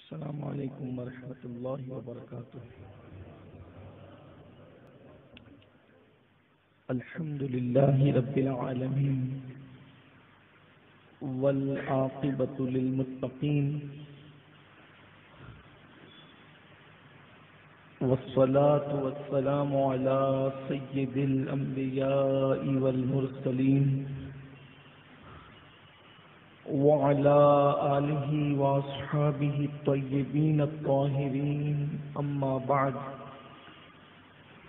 السلام علیکم ورحمۃ اللہ وبرکاتہ۔ الحمد للہ رب العالمین والعاقبۃ للمتقین والصلاة والسلام علی سید الانبیاء والمرسلین وعلى آلہ واصحابہ الطیبین الطاہرین، اما بعد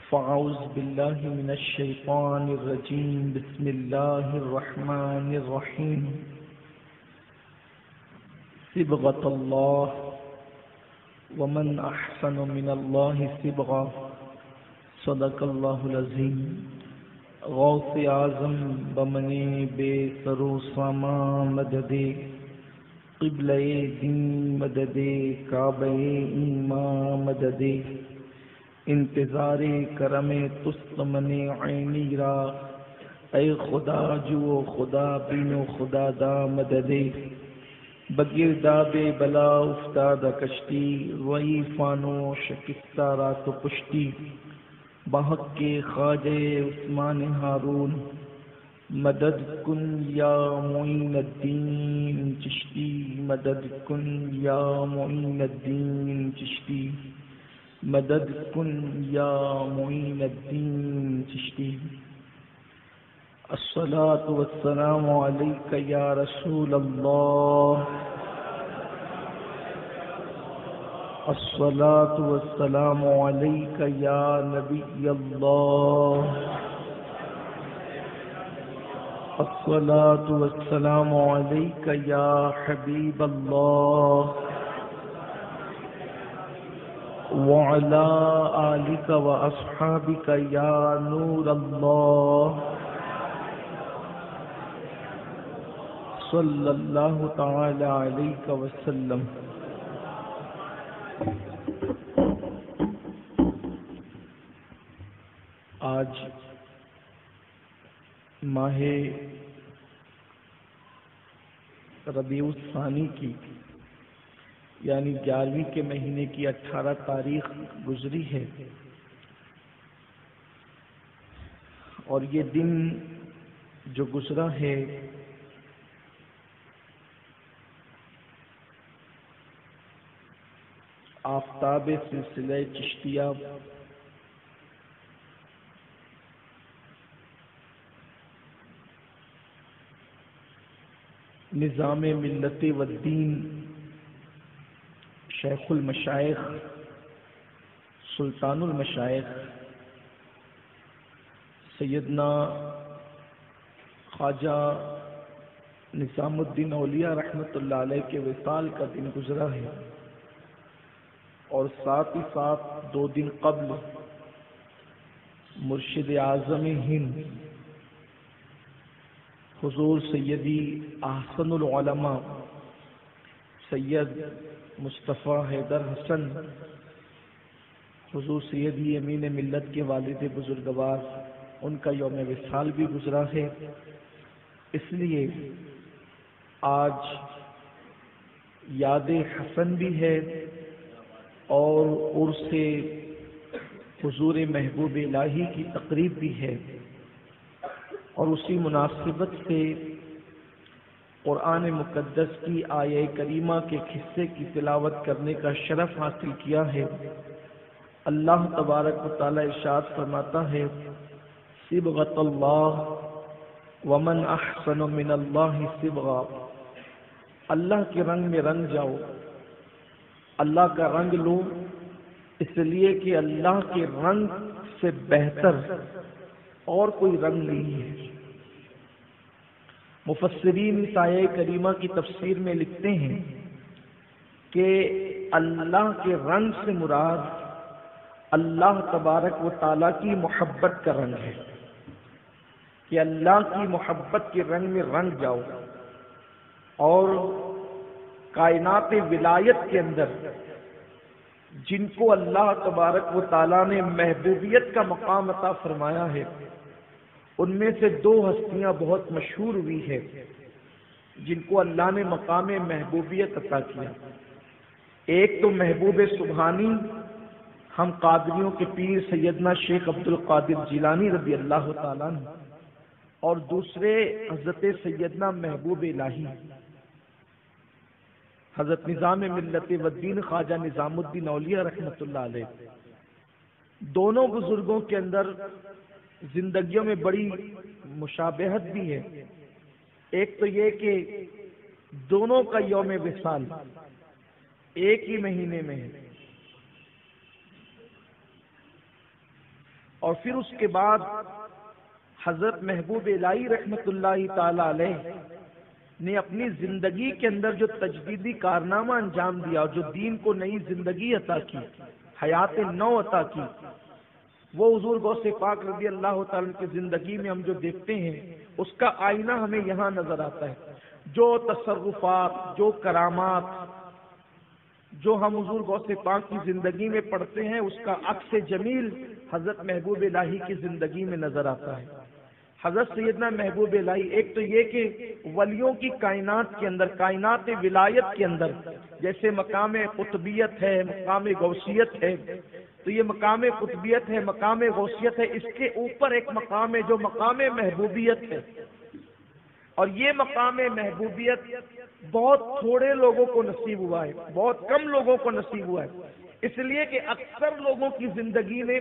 فاعوذ باللہ من الشیطان الرجیم، بسم اللہ الرحمن الرحیم۔ صبغۃ اللہ ومن احسن من اللہ صبغہ، صدق اللہ العظیم۔ غوث اعظم بمنے بے سرو ساما مددے، قبلہ دین مددے، کعبہ ایمان مددے، انتظار کرم تست من عینی را، اے خدا جو خدا بینو خدا دا مددے۔ بگرداب بلا افتاد کشتی، ضعیفانو شکستہ را تو پشتی، بحق کے خواجہ عثمان ہارون، مدد کن یا معین الدین چشتی، مدد کن یا معین الدین چشتی، مدد کن یا معین الدین چشتی۔ الصلاۃ والسلام علیک یا رسول اللہ، الصلاۃ والسلام علیک یا نبی اللہ، الصلاۃ والسلام علیک یا حبیب اللہ، وعلی آلک واصحابک یا نور اللہ، صلی اللہ تعالی علیہ وسلم۔ آج ماہ ربیع الثانی کی یعنی 11ویں کے مہینے کی 18 تاریخ گزری ہے، اور یہ دن جو گزرا ہے آفتاب سلسلہ چشتیہ نظام ملت والدین شیخ المشائخ سلطان المشائخ سیدنا خواجہ نظام الدین اولیاء رحمۃ اللہ علیہ کے وصال کا دن گزرا ہے، اور ساتھ ہی ساتھ 2 دن قبل مرشد اعظم ہند حضور سیدی احسن العلماء سید مصطفیٰ حیدر حسن حضور سیدی امین ملت کے والد بزرگوار، ان کا یوم وصال بھی گزرا ہے۔ اس لیے آج یاد حسن بھی ہے اور عرس حضور محبوب الہی کی تقریب بھی ہے، اور اسی مناسبت سے قرآن مقدس کی آیہ کریمہ کے قصے کی تلاوت کرنے کا شرف حاصل کیا ہے۔ اللہ تبارک و تعالی ارشاد فرماتا ہے، صبغۃ اللہ ومن احسن من اللہ صبغہ، اللہ کے رنگ میں رنگ جاؤ، اللہ کا رنگ لو، اس لیے کہ اللہ کے رنگ سے بہتر اور کوئی رنگ نہیں ہے۔ مفسرین اس آیہ کریمہ کی تفسیر میں لکھتے ہیں کہ اللہ کے رنگ سے مراد اللہ تبارک و تعالیٰ کی محبت کا رنگ ہے، کہ اللہ کی محبت کے رنگ میں رنگ جاؤ، اور کائنات ولایت کے اندر جن کو اللہ تبارک و تعالیٰ نے محبوبیت کا مقام عطا فرمایا ہے، ان میں سے 2 ہستیاں بہت مشہور ہوئی ہے جن کو اللہ نے مقام محبوبیت عطا کیا۔ ایک تو محبوب سبحانی ہم قادریوں کے پیر سیدنا شیخ عبد القادر جیلانی رضی اللہ تعالیٰ عنہ، اور دوسرے حضرت سیدنا محبوب الہی حضرت نظام ملت والدین خواجہ نظام الدین اولیاء رحمۃ اللہ علیہ۔ دونوں بزرگوں کے اندر زندگیوں میں بڑی مشابہت بھی ہے۔ ایک تو یہ کہ دونوں کا یوم وصال ایک ہی مہینے میں ہے، اور پھر اس کے بعد حضرت محبوب الہی رحمۃ اللہ تعالی علیہ نے اپنی زندگی کے اندر جو تجدیدی کارنامہ انجام دیا اور جو دین کو نئی زندگی عطا کی، حیات نو عطا کی، وہ حضور غوث پاک رضی اللہ تعالیٰ کی زندگی میں ہم جو دیکھتے ہیں اس کا آئینہ ہمیں یہاں نظر آتا ہے۔ جو تصرفات، جو کرامات جو ہم حضور غوث پاک کی زندگی میں پڑھتے ہیں، اس کا عکس جمیل حضرت محبوب الہی کی زندگی میں نظر آتا ہے۔ حضرت سیدنا محبوب الہی، ایک تو یہ کہ ولیوں کی کائنات کے اندر، کائنات ولایت کے اندر جیسے مقام قطبیت ہے، مقام غوثیت ہے، تو یہ مقام قطبیت ہے، مقام غوثیت ہے، اس کے اوپر ایک مقام ہے جو مقام محبوبیت ہے، اور یہ مقام محبوبیت بہت تھوڑے لوگوں کو نصیب ہوا ہے، بہت کم لوگوں کو نصیب ہوا ہے، اس لیے کہ اکثر لوگوں کی زندگی نے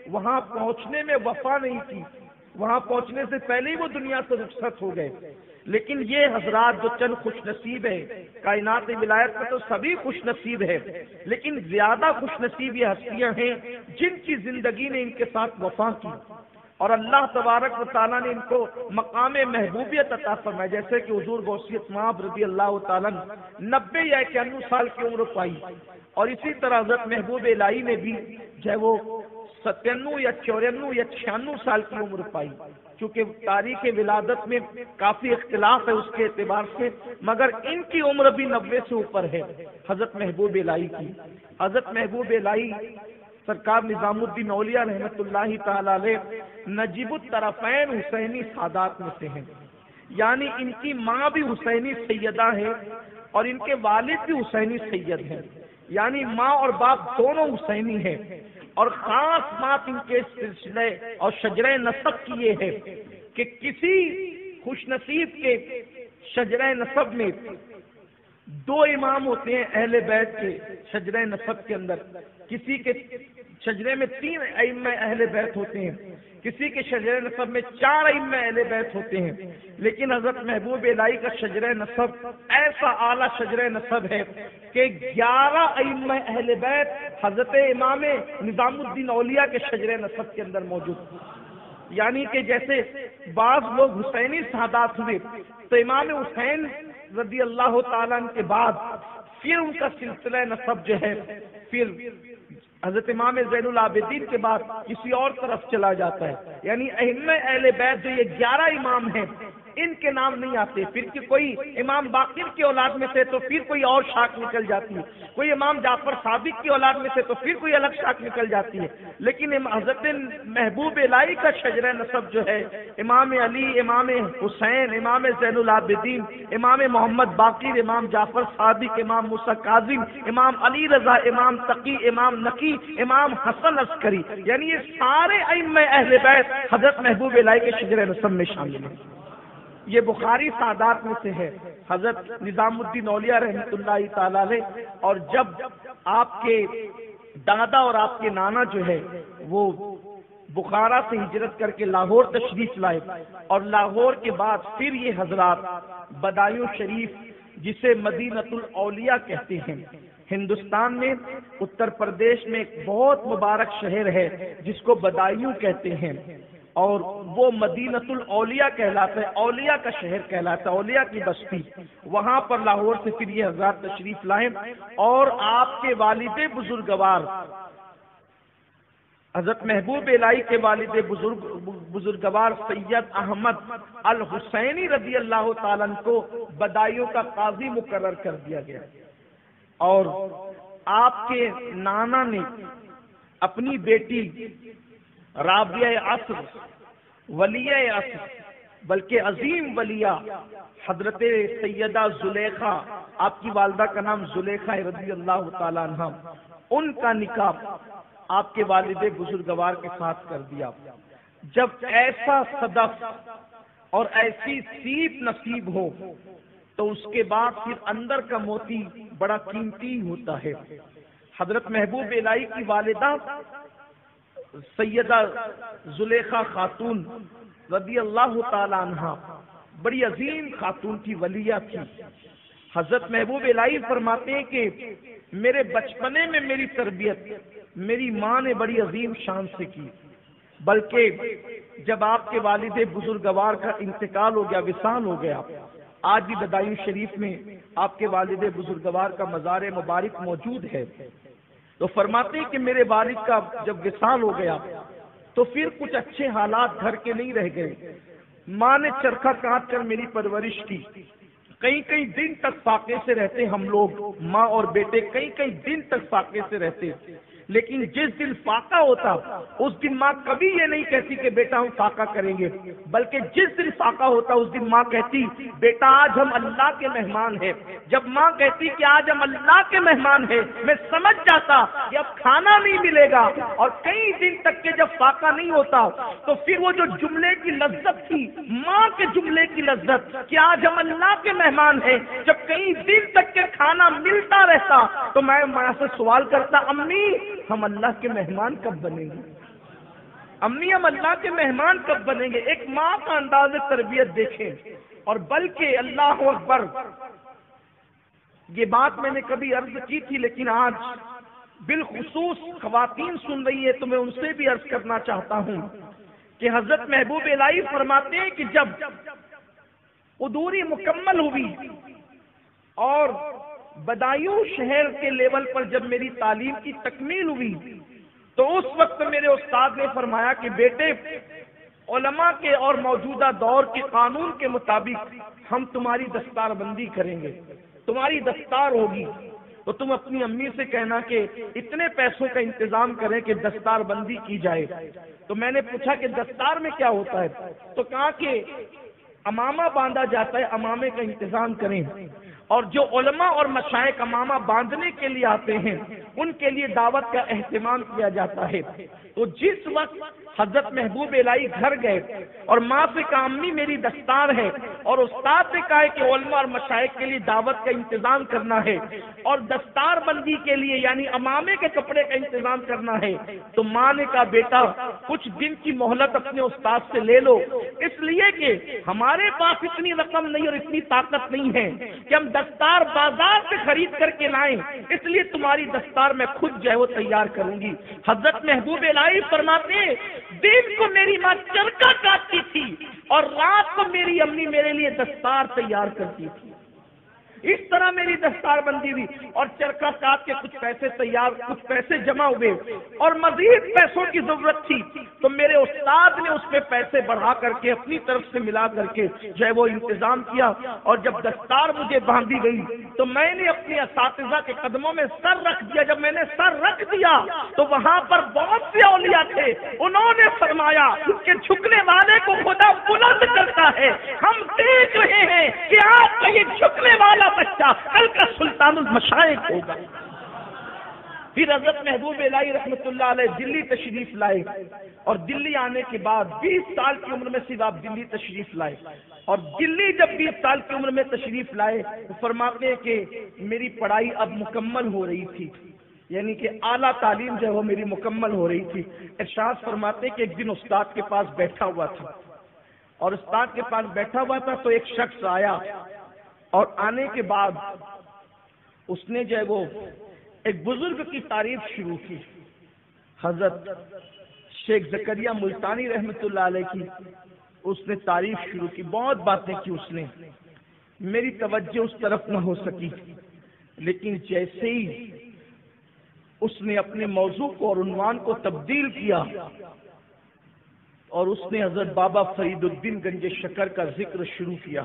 وہاں پہنچنے میں وفا نہیں کی، وہاں پہنچنے سے پہلے ہی وہ دنیا سے رخصت ہو گئے۔ لیکن یہ حضرات جو چند خوش نصیب ہے، کائنات ولایت میں تو سبھی خوش نصیب ہے، لیکن زیادہ خوش نصیب یہ ہستیاں ہیں جن کی زندگی نے ان کے ساتھ وفا کی، اور اللہ تبارک و تعالیٰ نے ان کو مقام محبوبیت عطا فرمایا، جیسے کہ حضور غوثیت مآب رضی اللہ تعالیٰ 90 یا 91 سال کی عمر پائی، اور اسی طرح حضرت محبوب الہی نے بھی جو ہے وہ 97 یا 94 یا 96 سال کی عمر پائی، چونکہ تاریخ ولادت میں کافی اختلاف ہے اس کے اعتبار سے، مگر ان کی عمر بھی 90 سے اوپر ہے حضرت محبوب الہی کی۔ حضرت محبوب الہی سرکار نظام الدین اولیاء رحمۃ اللہ تعالی علیہ نجیب الطرفین حسینی سادات میں سے ہیں، یعنی ان کی ماں بھی حسینی سیدہ ہے اور ان کے والد بھی حسینی سید ہیں، یعنی ماں اور باپ دونوں حسینی ہیں، اور خاص بات ان کے سلسلے اور شجرہ نسب کی یہ ہے کہ کسی خوش نصیب کے شجرہ نسب میں 2 امام ہوتے ہیں اہل بیت کے شجرہ نسب کے اندر، کسی کے شجرے میں 3 ائمہ اہل بیت ہوتے ہیں، کسی کے شجرہ نسب میں 4 ائمہ اہل بیت ہوتے ہیں، لیکن حضرت محبوب الہی کا شجرہ نسب ایسا اعلیٰ شجرہ نسب ہے کہ 11 ائمہ اہل بیت حضرت امام نظام الدین اولیاء کے شجرہ نسب کے اندر موجود، یعنی کہ جیسے بعض لوگ حسینی سادات ہوئے تو امام حسین رضی اللہ تعالیٰ عنہ کے بعد پھر ان کا سلسلہ نسب جو ہے پھر حضرت امام زین العابدین کے بعد کسی اور طرف چلا جاتا ہے، یعنی ائمہ اہل بیت جو یہ 11 امام ہیں ان کے نام نہیں آتے، پھر کہ کوئی امام باقر کی اولاد میں سے تو پھر کوئی اور شاخ نکل جاتی ہے، کوئی امام جعفر صادق کی اولاد میں سے تو پھر کوئی الگ شاخ نکل جاتی ہے، لیکن حضرت محبوب الہی کا شجرہ نسب جو ہے امام علی، امام حسین، امام زین العابدین، امام محمد باقر، امام جعفر صادق، امام موسیٰ کاظم، امام علی رضا، امام تقی، امام نقی، امام حسن عسکری، یعنی یہ سارے ائمہ اہل بیت حضرت محبوب الہی کے شجرہ نسب میں شامل ہیں۔ یہ بخاری سادات میں سے ہے حضرت نظام الدین اولیاء رحمۃ اللہ تعالی علیہ، اور جب آپ کے دادا اور آپ کے نانا جو ہے وہ بخارا سے ہجرت کر کے لاہور تشریف لائے، اور لاہور کے بعد پھر یہ حضرات بدایوں شریف جسے مدینۃ الاولیاء کہتے ہیں، ہندوستان میں اتر پردیش میں ایک بہت مبارک شہر ہے جس کو بدایوں کہتے ہیں، اور وہ مدینۃ الاولیاء کہلاتا ہے، اولیاء کا شہر کہلاتا ہے، اولیاء کی بستی، وہاں پر لاہور سے پھر یہ حضرات تشریف لائے، اور آپ کے والد بزرگوار حضرت محبوب الہی کے والد بزرگوار سید احمد الحسینی رضی اللہ تعالیٰ عنہ کو بدایوں کا قاضی مقرر کر دیا گیا، اور آپ کے نانا نے اپنی بیٹی رابعہ عصر، ولیہ عصر، بلکہ عظیم ولیہ حضرت سیدہ زلیخا، آپ کی والدہ کا نام زلیخا رضی اللہ تعالیٰ عنہ، ان کا نکاح آپ کے والد بزرگوار کے ساتھ کر دیا۔ جب ایسا صدف اور ایسی سیپ نصیب ہو تو اس کے بعد پھر اندر کا موتی بڑا قیمتی ہوتا ہے۔ حضرت محبوب الہی کی والدہ سیدہ زلیخا خاتون رضی اللہ تعالی عنہ بڑی عظیم خاتون تھی، ولیہ تھی۔ حضرت محبوب الہی فرماتے ہیں کہ میرے بچپنے میں میری تربیت میری ماں نے بڑی عظیم شان سے کی، بلکہ جب آپ کے والد بزرگوار کا انتقال ہو گیا، وصال ہو گیا، آج بھی بدایوں شریف میں آپ کے والد بزرگوار کا مزار مبارک موجود ہے، تو فرماتے ہیں کہ میرے والد کا جب وصال ہو گیا تو پھر کچھ اچھے حالات گھر کے نہیں رہ گئے۔ ماں نے چرخہ کاٹ کر میری پرورش کی، کئی کئی دن تک فاقے سے رہتے ہم لوگ، ماں اور بیٹے کئی کئی دن تک فاقے سے رہتے، لیکن جس دن فاقہ ہوتا اس دن ماں کبھی یہ نہیں کہتی کہ بیٹا ہم فاقہ کریں گے، بلکہ جس دن فاقہ ہوتا اس دن ماں کہتی بیٹا آج ہم اللہ کے مہمان ہیں۔ جب ماں کہتی کہ آج ہم اللہ کے مہمان ہیں، میں سمجھ جاتا کہ اب کھانا نہیں ملے گا، اور کئی دن تک کے جب فاقہ نہیں ہوتا تو پھر وہ جو جملے کی لذت تھی، ماں کے جملے کی لذت کہ آج ہم اللہ کے مہمان ہیں، جب کئی دن تک کے کھانا ملتا رہتا تو میں ماں سے سوال کرتا امی ہم اللہ کے مہمان کب بنیں گے، امی ہم اللہ کے مہمان کب بنیں گے۔ ایک ماں کا انداز تربیت دیکھیں، اور بلکہ اللہ اکبر، یہ بات میں نے کبھی عرض کی تھی لیکن آج بالخصوص خواتین سن رہی ہے تو میں ان سے بھی عرض کرنا چاہتا ہوں کہ حضرت محبوب الہی فرماتے ہیں کہ جب قدوری مکمل ہوئی اور بدایوں شہر کے لیول پر جب میری تعلیم کی تکمیل ہوئی تو اس وقت میرے استاد نے فرمایا کہ بیٹے علماء کے اور موجودہ دور کے قانون کے مطابق ہم تمہاری دستار بندی کریں گے، تمہاری دستار ہوگی، تو تم اپنی امی سے کہنا کہ اتنے پیسوں کا انتظام کریں کہ دستار بندی کی جائے۔ تو میں نے پوچھا کہ دستار میں کیا ہوتا ہے، تو کہا کہ امامہ باندھا جاتا ہے، امامے کا انتظام کریں، اور جو علماء اور مشائخ امامہ باندھنے کے لیے آتے ہیں ان کے لیے دعوت کا اہتمام کیا جاتا ہے۔ تو جس وقت حضرت محبوب الہی گھر گئے اور ماں سے کہا امی میری دستار ہے، اور استاد نے کہا کہ علماء اور مشائخ کے لیے دعوت کا انتظام کرنا ہے اور دستار بندی کے لیے یعنی امامے کے کپڑے کا انتظام کرنا ہے، تو ماں نے کہا بیٹا کچھ دن کی مہلت اپنے استاد سے لے لو، اس لیے کہ ہمارے پاس اتنی رقم نہیں اور اتنی طاقت نہیں ہے کہ ہم دستار بازار سے خرید کر کے لائیں، اس لیے تمہاری دستار میں خود جو ہے وہ تیار کروں گی۔ حضرت محبوب الہی فرماتے دن کو میری ماں چرخہ کاٹتی تھی اور رات کو میری امی میرے لیے دستار تیار کرتی تھی، اس طرح میری دستار بندی ہوئی، اور چرخہ کاٹ کے کچھ پیسے تیار، کچھ پیسے جمع ہوئے اور مزید پیسوں کی ضرورت تھی تو میرے استاد نے اس میں پیسے بڑھا کر کے اپنی طرف سے ملا کر کے جو ہے وہ انتظام کیا، اور جب دستار مجھے باندھی گئی تو میں نے اپنے اساتذہ کے قدموں میں سر رکھ دیا۔ جب میں نے سر رکھ دیا تو وہاں پر بہت سے اولیاء تھے، انہوں نے فرمایا کہ جھکنے والے کو خدا بلند کرتا ہے، ہم دیکھ رہے ہیں کہ آپ کا یہ جھکنے والا بچہ کل کا سلطان المشائخ ہوگا۔ پھر حضرت محبوب الہی رحمۃ اللہ علیہ دلی تشریف لائے، اور دلی آنے کے بعد 20 سال کی عمر میں صرف آپ دلی تشریف لائے، اور دلی جب 20 سال کی عمر میں تشریف لائے تو فرماتے ہیں کہ میری پڑھائی اب مکمل ہو رہی تھی، یعنی کہ اعلیٰ تعلیم جو ہے وہ میری مکمل ہو رہی تھی۔ ارشاد فرماتے کہ ایک دن استاد کے پاس بیٹھا ہوا تھا، اور استاد کے پاس بیٹھا ہوا تھا تو ایک شخص آیا، اور آنے کے بعد اس نے جو ہے وہ ایک بزرگ کی تعریف شروع کی، حضرت شیخ زکریا ملتانی رحمۃ اللہ علیہ کی اس نے تعریف شروع کی، بہت باتیں کی اس نے، میری توجہ اس طرف نہ ہو سکی، لیکن جیسے ہی اس نے اپنے موضوع کو اور عنوان کو تبدیل کیا اور اس نے حضرت بابا فرید الدین گنج شکر کا ذکر شروع کیا۔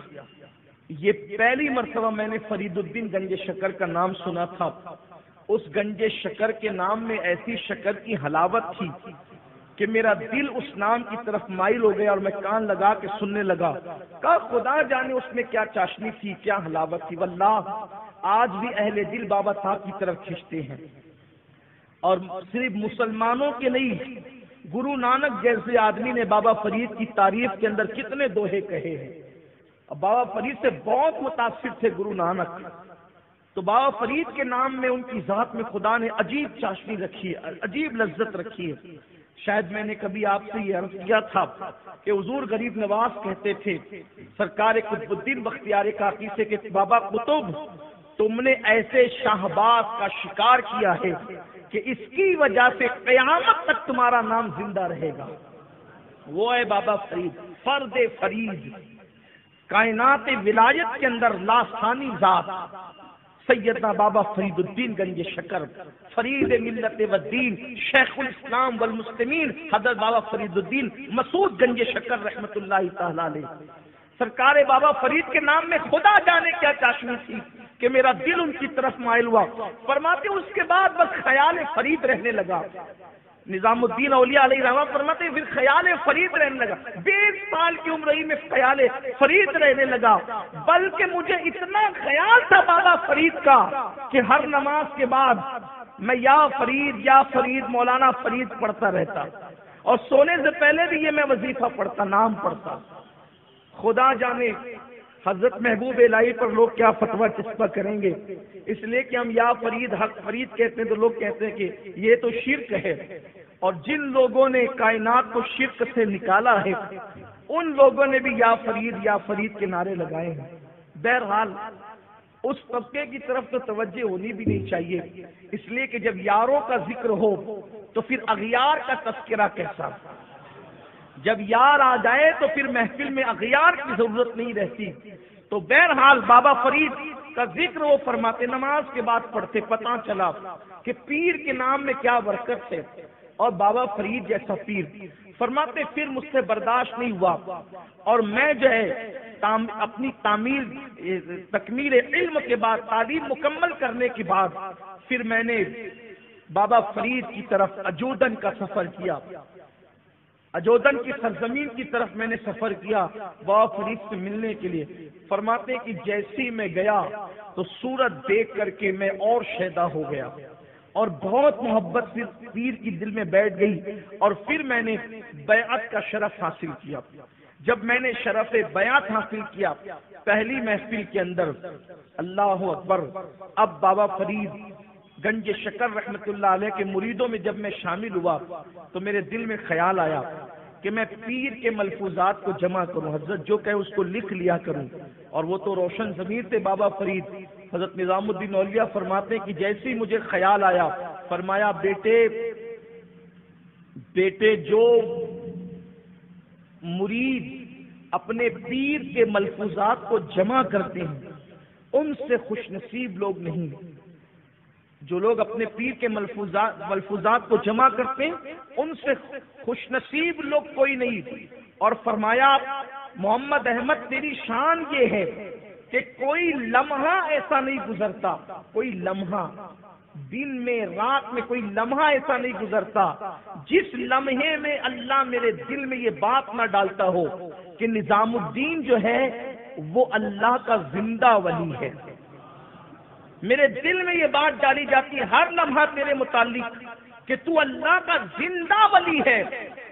یہ پہلی مرتبہ میں نے فرید الدین گنج شکر کا نام سنا تھا، اس گنج شکر کے نام میں ایسی شکر کی حلاوت تھی کہ میرا دل اس نام کی طرف مائل ہو گیا اور میں کان لگا کے سننے لگا. کہا خدا جانے اس میں کیا چاشنی تھی، کیا حلاوت تھی. واللہ آج بھی اہل دل بابا صاحب کی طرف کھینچتے ہیں. اور صرف مسلمانوں کے نہیں، گرو نانک جیسے آدمی نے بابا فرید کی تعریف کے اندر کتنے دوہے کہے ہیں. بابا فرید سے بہت متاثر تھے گرو نانک. تو بابا فرید کے نام میں ان کی ذات میں خدا نے عجیب چاشنی رکھی ہے، عجیب لذت رکھی ہے. شاید میں نے کبھی آپ سے یہ عرض کیا تھا کہ حضور غریب نواز کہتے تھے سرکار قطب الدین بختیار کاکی سے کہ بابا قطب تم نے ایسے شاہباز کا شکار کیا ہے کہ اس کی وجہ سے قیامت تک تمہارا نام زندہ رہے گا. وہ ہے بابا فرید، فرد فرید، کائنات ولایت کے اندر لاسانی ذات سیدنا بابا فرید الدین گنج شکر، فرید ملت و دین، شیخ الاسلام والمسلمین حضرت بابا فرید الدین مسعود گنج شکر رحمت اللہ تعالی علیہ. سرکار بابا فرید کے نام میں خدا جانے کیا چاشنی تھی کہ میرا دل ان کی طرف مائل ہوا. فرماتے اس کے بعد بس خیال فرید رہنے لگا. نظام الدین اولیاء علیہ رحمہ فرماتے پھر خیال فرید رہنے لگا. 20 سال کی عمر ہی میں خیال فرید رہنے لگا. بلکہ مجھے اتنا خیال تھا بابا فرید کا کہ ہر نماز کے بعد میں یا فرید مولانا فرید پڑھتا رہتا، اور سونے سے پہلے بھی یہ میں وظیفہ پڑھتا، نام پڑھتا. خدا جانے حضرت محبوب الہی پر لوگ کیا فتویٰ چسپا کریں گے، اس لیے کہ ہم یا فرید حق فرید کہتے ہیں تو لوگ کہتے ہیں کہ یہ تو شرک ہے. اور جن لوگوں نے کائنات کو شرک سے نکالا ہے ان لوگوں نے بھی یا فرید کے نعرے لگائے ہیں. بہرحال اس طبقے کی طرف تو توجہ ہونی بھی نہیں چاہیے، اس لیے کہ جب یاروں کا ذکر ہو تو پھر اغیار کا تذکرہ کیسا. جب یار آ جائے تو پھر محفل میں اغیار کی ضرورت نہیں رہتی. تو بہرحال بابا فرید کا ذکر وہ فرماتے نماز کے بعد پڑھتے. پتہ چلا کہ پیر کے نام میں کیا برکت ہے، اور بابا فرید جیسا پیر. فرماتے پھر مجھ سے برداشت نہیں ہوا اور میں جو ہے اپنی تکمیل علم کے بعد تعلیم مکمل کرنے کے بعد پھر میں نے بابا فرید کی طرف اجودن کا سفر کیا. اجودن کی سرزمین کی طرف میں نے سفر کیا بابا فرید سے ملنے کے لیے. فرماتے کہ جیسی میں گیا تو صورت دیکھ کر کے میں اور شیدا ہو گیا اور بہت محبت سے پیر کی دل میں بیٹھ گئی. اور پھر میں نے بیعت کا شرف حاصل کیا. جب میں نے شرف بیعت حاصل کیا پہلی محفل کے اندر، اللہ اکبر، اب بابا فرید گنج شکر رحمت اللہ علیہ کے مریدوں میں جب میں شامل ہوا تو میرے دل میں خیال آیا کہ میں پیر کے ملفوظات کو جمع کروں، حضرت جو کہے اس کو لکھ لیا کروں. اور وہ تو روشن ضمیر تھے بابا فرید. حضرت نظام الدین اولیاء فرماتے کہ جیسے ہی مجھے خیال آیا فرمایا بیٹے جو مرید اپنے پیر کے ملفوظات کو جمع کرتے ہیں ان سے خوش نصیب لوگ نہیں. جو لوگ اپنے پیر کے ملفوظات کو جمع کرتے ہیں ان سے خوش نصیب لوگ کوئی نہیں. اور فرمایا محمد احمد تیری شان یہ ہے کہ کوئی لمحہ ایسا نہیں گزرتا، کوئی لمحہ دن میں رات میں کوئی لمحہ ایسا نہیں گزرتا جس لمحے میں اللہ میرے دل میں یہ بات نہ ڈالتا ہو کہ نظام الدین جو ہے وہ اللہ کا زندہ ولی ہے. میرے دل میں یہ بات ڈالی جاتی ہے ہر لمحہ تیرے متعلق کہ تو اللہ کا زندہ ولی ہے،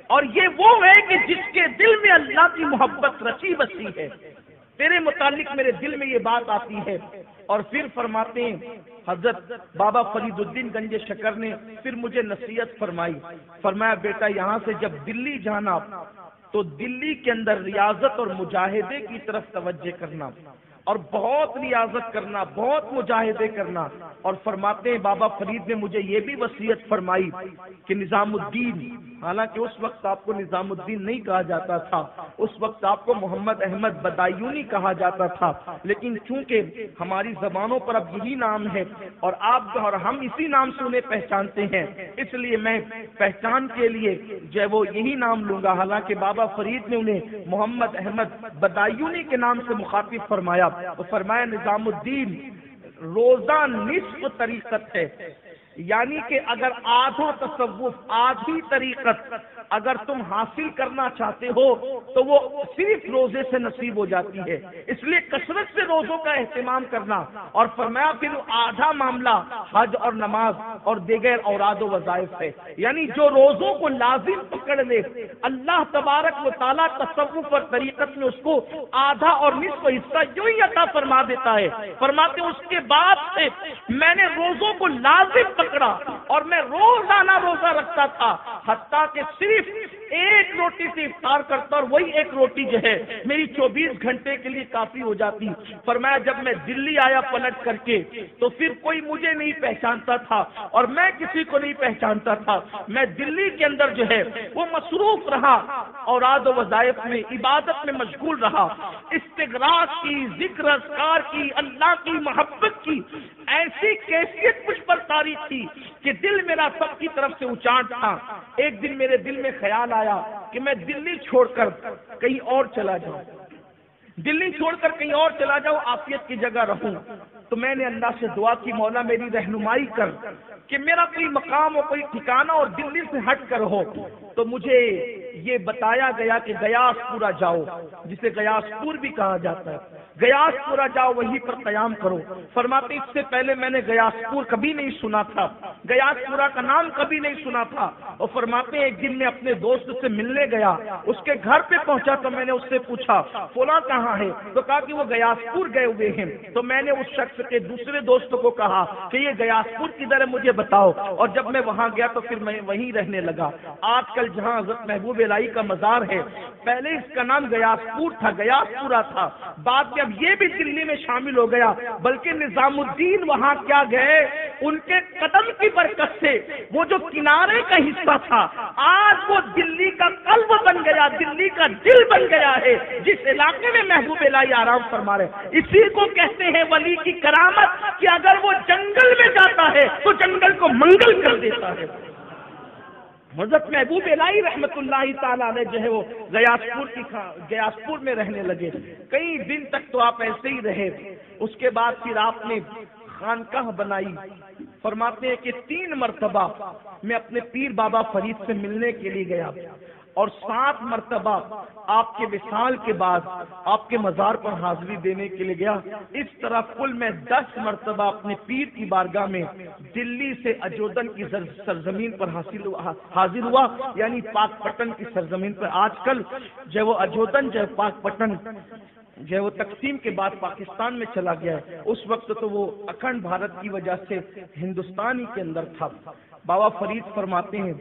اور یہ وہ ہے کہ جس کے دل میں اللہ کی محبت رچی بسی ہے. تیرے متعلق میرے دل میں یہ بات آتی ہے. اور پھر فرماتے ہیں حضرت بابا فرید الدین گنج شکر نے پھر مجھے نصیحت فرمائی. فرمایا بیٹا یہاں سے جب دلی جانا تو دلی کے اندر ریاضت اور مجاہدے کی طرف توجہ کرنا، اور بہت ریاضت کرنا، بہت مجاہدے کرنا. اور فرماتے ہیں بابا فرید نے مجھے یہ بھی وصیت فرمائی کہ نظام الدین، حالانکہ اس وقت آپ کو نظام الدین نہیں کہا جاتا تھا، اس وقت آپ کو محمد احمد بدایونی کہا جاتا تھا، لیکن چونکہ ہماری زبانوں پر اب یہی نام ہے اور آپ اور ہم اسی نام سے انہیں پہچانتے ہیں، اس لیے میں پہچان کے لیے جو ہے وہ یہی نام لوں گا. حالانکہ بابا فرید نے انہیں محمد احمد بدایونی کے نام سے مخاطب فرمایا. تو فرمایا نظام الدین روزہ نصف طریقت ہے، یعنی کہ اگر آدھا تصوف، آدھی طریقت اگر تم حاصل کرنا چاہتے ہو تو وہ صرف روزے سے نصیب ہو جاتی ہے، اس لیے کثرت سے روزوں کا اہتمام کرنا۔ اور فرمایا پھر آدھا معاملہ حج اور نماز اور دیگر اوراد و وظائف ہے، یعنی جو روزوں کو لازم پکڑ لے اللہ تبارک و تعالیٰ تصوف اور طریقت میں اس کو آدھا اور نصف حصہ یوں ہی عطا فرما دیتا ہے۔ فرماتے اس کے بعد سے میں نے روزوں کو لازم پکڑا اور میں روزانہ روزہ رکھتا تھا، حتیٰ کہ صرف ایک روٹی سے افطار کرتا اور وہی ایک روٹی جو ہے میری 24 گھنٹے کے لیے کافی ہو جاتی۔ فرمایا جب میں دلی آیا پلٹ کر کے تو پھر کوئی مجھے نہیں پہچانتا تھا اور میں کسی کو نہیں پہچانتا تھا، میں دلی کے اندر جو ہے وہ مصروف رہا، اوراد و وظائف میں، عبادت میں مشغول رہا، استغراق کی، ذکر اذکار کی، اللہ کی محبت کی ایسی کیفیت مجھ پر طاری تھی کہ دل میرا سب کی طرف سے اچاٹ تھا۔ ایک دن میرے دل میں خیال آیا کہ میں دلی چھوڑ کر کہیں اور چلا جاؤں، دلی چھوڑ کر کہیں اور چلا جاؤں، عافیت کی جگہ رہوں۔ تو میں نے اللہ سے دعا کی، مولا میری رہنمائی کر کہ میرا کوئی مقام ہو، کوئی ٹھکانہ اور دلی سے ہٹ کر ہو۔ تو مجھے یہ بتایا گیا کہ گیاس پورا جاؤ، جسے گیاس پور بھی کہا جاتا ہے، گیاس پورا جاؤ، وہیں پر قیام کرو۔ فرماتے اس سے پہلے میں نے گیاس پور کبھی نہیں سنا تھا، گیاس پورا کا نام کبھی نہیں سنا تھا۔ اور فرماتے ایک دن میں اپنے دوست سے ملنے گیا، اس کے گھر پہ پہنچا تو میں نے اس سے پوچھا فلاں کہاں ہے؟ تو کہا کہ وہ گیاس پور گئے ہوئے ہیں۔ تو میں نے اس شخص کے دوسرے دوست کو کہا کہ یہ گیاس پور کدھر ہے مجھے بتاؤ، اور جب میں وہاں گیا تو پھر میں وہیں رہنے لگا۔ آج کل جہاں حضرت محبوب الہی کا مزار ہے، پہلے اس کا نام گیاس پور تھا، گیاس پورا تھا، بعد میں اب یہ بھی دلی میں شامل ہو گیا۔ بلکہ نظام الدین وہاں کیا گئے، ان کے قدم کی برکت سے وہ جو کنارے کا حصہ تھا آج وہ دلی کا قلب بن گیا، دلی کا دل بن گیا ہے، جس علاقے میں محبوب الہی آرام فرما رہے۔ اسی کو کہتے ہیں ولی کی کرامت کہ اگر وہ جنگل میں جاتا ہے تو جنگل کو منگل کر دیتا ہے۔ حضرت محبوب الہی رحمت اللہ تعالیٰ علیہ جو ہے وہ گیاسپور میں رہنے لگے، کئی دن تک تو آپ ایسے ہی رہے۔ اس کے بعد پھر آپ نے خانقاہ بنائی۔ فرماتے ہیں کہ 3 مرتبہ میں اپنے پیر بابا فرید سے ملنے کے لیے گیا اور 7 مرتبہ آپ کے وصال کے بعد آپ کے مزار پر حاضری دینے کے لیے گیا۔ اس طرح کل میں 10 مرتبہ اپنے پیر کی بارگاہ میں دلی سے اجودن کی سرزمین پر حاضر ہوا، یعنی پاک پٹن کی سرزمین پر۔ آج کل جو وہ اجودن جو پاک پٹن جو وہ تقسیم کے بعد پاکستان میں چلا گیا ہے، اس وقت تو وہ اکھنڈ بھارت کی وجہ سے ہندوستان ہی کے اندر تھا۔ بابا فرید فرماتے ہیں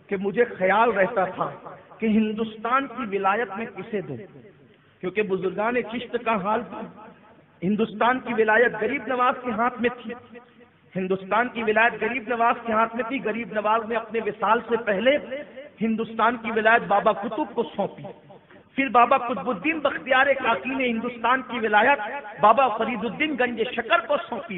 کہ مجھے خیال رہتا تھا کہ ہندوستان کی ولایت میں کسے دوں، کیونکہ بزرگان چشت کا حال تھا، ہندوستان کی ولایت غریب نواز کے ہاتھ میں تھی، ہندوستان کی ولایت غریب نواز کے ہاتھ میں تھی۔ غریب نواز نے اپنے وصال سے پہلے ہندوستان کی ولایت بابا قطب کو سونپی، پھر بابا قطب الدین بختیار کاکی نے ہندوستان کی ولایت بابا فرید الدین گنج شکر کو سونپی،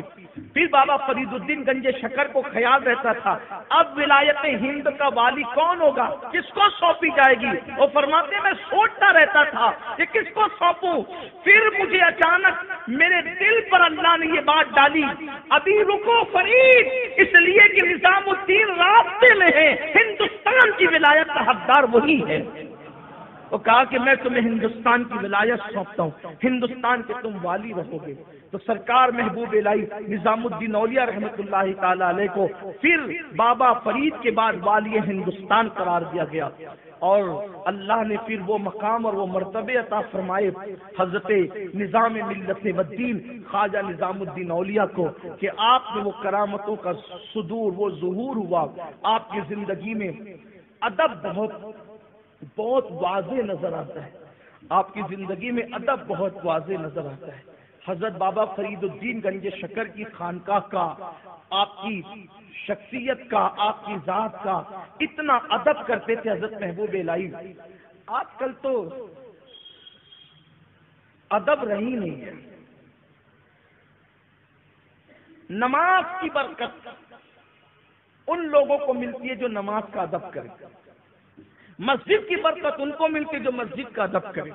پھر بابا فرید الدین گنج شکر کو خیال رہتا تھا اب ولایت ہند کا والی کون ہوگا، کس کو سونپی جائے گی۔ وہ فرماتے میں سوچتا رہتا تھا کہ کس کو سونپوں، پھر مجھے اچانک میرے دل پر اللہ نے یہ بات ڈالی، ابھی رکو فرید، اس لیے کہ نظام الدین رابطے میں ہے، ہندوستان کی ولایت کا حقدار وہی ہے۔ وہ کہا کہ میں تمہیں ہندوستان کی ولایت سونپتا ہوں، ہندوستان کے تم والی رہو گے۔ تو سرکار محبوب الہی نظام الدین اولیاء رحمت اللہ تعالی علیہ کو پھر بابا فرید کے بعد والی ہندوستان قرار دیا گیا، اور اللہ نے پھر وہ مقام اور وہ مرتبے عطا فرمائے حضرت نظام ملت و الدین خواجہ نظام الدین اولیاء کو کہ آپ نے وہ کرامتوں کا صدور، وہ ظہور ہوا۔ آپ کی زندگی میں ادب بہت واضح نظر آتا ہے، آپ کی زندگی میں ادب بہت واضح نظر آتا ہے۔ حضرت بابا فرید الدین گنج شکر کی خانقاہ کا، آپ کی شخصیت کا، آپ کی ذات کا اتنا ادب کرتے تھے حضرت محبوب الہی۔ آج کل تو ادب رہی نہیں ہے۔ نماز کی برکت ان لوگوں کو ملتی ہے جو نماز کا ادب کرے، مسجد کی برکت ان کو ملتی ہے جو مسجد کا ادب کرے،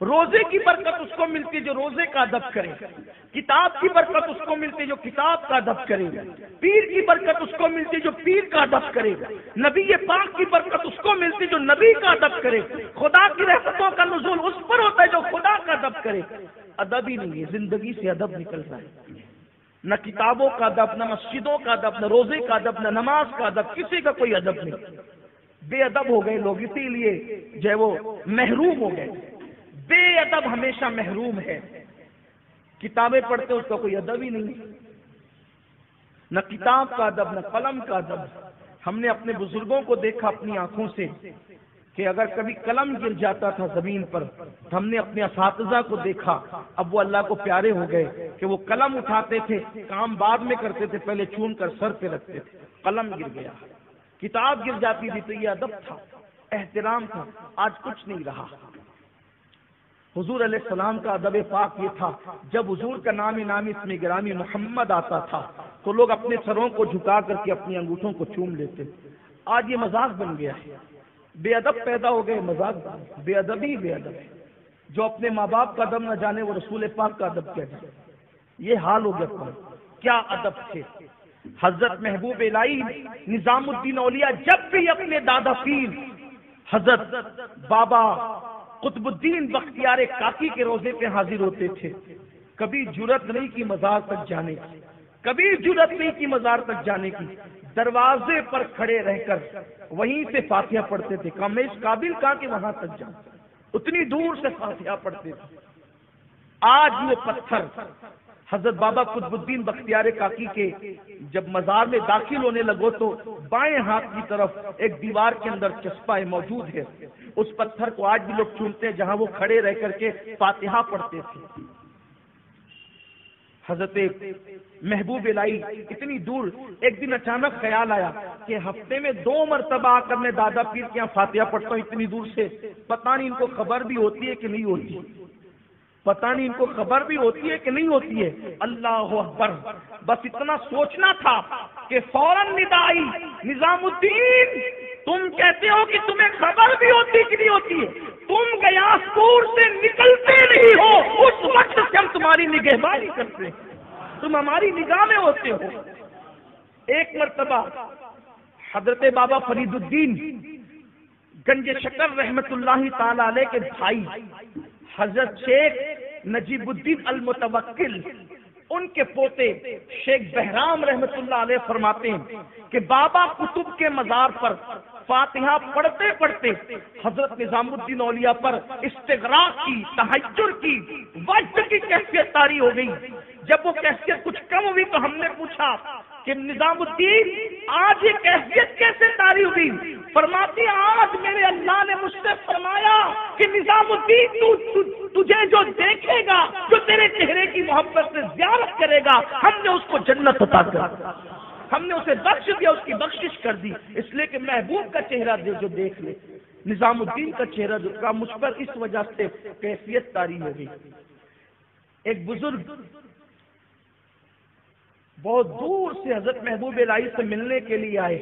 روزے کی برکت اس کو ملتی ہے جو روزے کا ادب کرے، کتاب کی برکت اس کو ملتی ہے جو کتاب کا ادب کرے، پیر کی برکت اس کو ملتی جو پیر کا ادب کرے، نبی پاک کی برکت اس کو ملتی جو نبی کا ادب کرے، خدا کی رحمتوں کا نزول اس پر ہوتا ہے جو خدا کا ادب کرے۔ ادب ہی نہیں ہے، زندگی سے ادب نکل رہا ہے، نہ کتابوں کا ادب، نہ مسجدوں کا ادب، نہ روزے کا ادب، نہ نماز کا ادب، کسی کا کوئی ادب نہیں۔ بے ادب ہو گئے لوگ، اسی لیے جو ہے وہ محروم ہو گئے۔ بے ادب ہمیشہ محروم ہے، کتابیں پڑھتے اس کا کوئی ادب ہی نہیں، نہ کتاب کا ادب، نہ قلم کا ادب۔ ہم نے اپنے بزرگوں کو دیکھا اپنی آنکھوں سے کہ اگر کبھی قلم گر جاتا تھا زمین پر، ہم نے اپنے اساتذہ کو دیکھا، اب وہ اللہ کو پیارے ہو گئے کہ وہ قلم اٹھاتے تھے، کام بعد میں کرتے تھے، پہلے چون کر سر پہ رکھتے تھے۔ قلم گر گیا، کتاب گر جاتی تھی تو یہ ادب تھا، احترام تھا، آج کچھ نہیں رہا۔ حضور علیہ السلام کا ادب پاک یہ تھا، جب حضور کا نام نامی اسم گرامی محمد آتا تھا تو لوگ اپنے سروں کو جھکا کر کے اپنی انگوٹھوں کو چوم لیتے۔ آج یہ مذاق بن گیا ہے، بے ادب پیدا ہو گئے، مذاق، بے ادبی بے ادب ہے۔ جو اپنے ماں باپ کا ادب نہ جانے وہ رسول پاک کا ادب کیا جائے، یہ حال ہو گیا۔ کیا ادب تھے حضرت محبوب الہی نظام الدین اولیاء، جب بھی اپنے دادا پیر حضرت بابا قطب الدین بختیار کاکی کے روزے پہ حاضر ہوتے تھے، کبھی جرت نہیں کی مزار تک جانے کی، کبھی جرت نہیں کی مزار تک جانے کی، دروازے پر کھڑے رہ کر وہیں سے فاتحہ پڑھتے تھے۔ کہا میں اس قابل کہا کہ وہاں تک جاؤں، اتنی دور سے فاتحہ پڑھتے تھے۔ آج وہ پتھر حضرت بابا قطب الدین بختیار کاکی کے جب مزار میں داخل ہونے لگو تو بائیں ہاتھ کی طرف ایک دیوار کے اندر چسپا موجود ہے، اس پتھر کو آج بھی لوگ چومتے ہیں جہاں وہ کھڑے رہ کر کے فاتحہ پڑھتے تھے۔ حضرت محبوب الہی اتنی دور، ایک دن اچانک خیال آیا کہ ہفتے میں 2 مرتبہ آ کر میں دادا پیر کے یہاں فاتحہ پڑھتا ہوں اتنی دور سے، پتہ نہیں ان کو خبر بھی ہوتی ہے کہ نہیں ہوتی، پتہ نہیں ان کو خبر بھی ہوتی ہے کہ نہیں ہوتی ہے۔ اللہ اکبر، بس اتنا سوچنا تھا کہ فوراً ندا آئی، نظام الدین تم کہتے ہو کہ تمہیں خبر بھی ہوتی کہ نہیں ہوتی ہے، تم غیاثپور سے نکلتے نہیں ہو، اس وقت سے ہم تمہاری نگہبانی کرتے ہیں، تم ہماری نگاہ میں ہوتے ہو۔ ایک مرتبہ حضرت بابا فرید الدین گنج شکر رحمت اللہ تعالی علیہ کے بھائی حضرت شیخ نجیب الدین المتوکل، ان کے پوتے شیخ بہرام رحمت اللہ علیہ فرماتے ہیں کہ بابا قطب کے مزار پر فاتحہ پڑھتے پڑھتے حضرت نظام الدین اولیاء پر استغراق کی، تحجر کی، وجد کی کیفیت طاری ہو گئی۔ جب وہ کیفیت کچھ کم ہوئی تو ہم نے پوچھا کہ نظام الدین آج یہ کیفیت کیسے طاری ہو گئی؟ فرماتی آج میرے اللہ نے مجھ سے فرمایا کہ نظام الدین تجھے جو دیکھے گا، جو تیرے چہرے کی محبت سے زیارت کرے گا، ہم نے اس کو جنت عطا کر دی، ہم نے اسے بخش دیا، اس کی بخشش کر دی، اس لیے کہ محبوب کا چہرہ جو دیکھ لے، نظام الدین کا چہرہ جو کا مجھ پر اس وجہ سے کیفیت طاری ہو گئی۔ ایک بزرگ بہت دور سے حضرت محبوب الہی سے ملنے کے لیے آئے،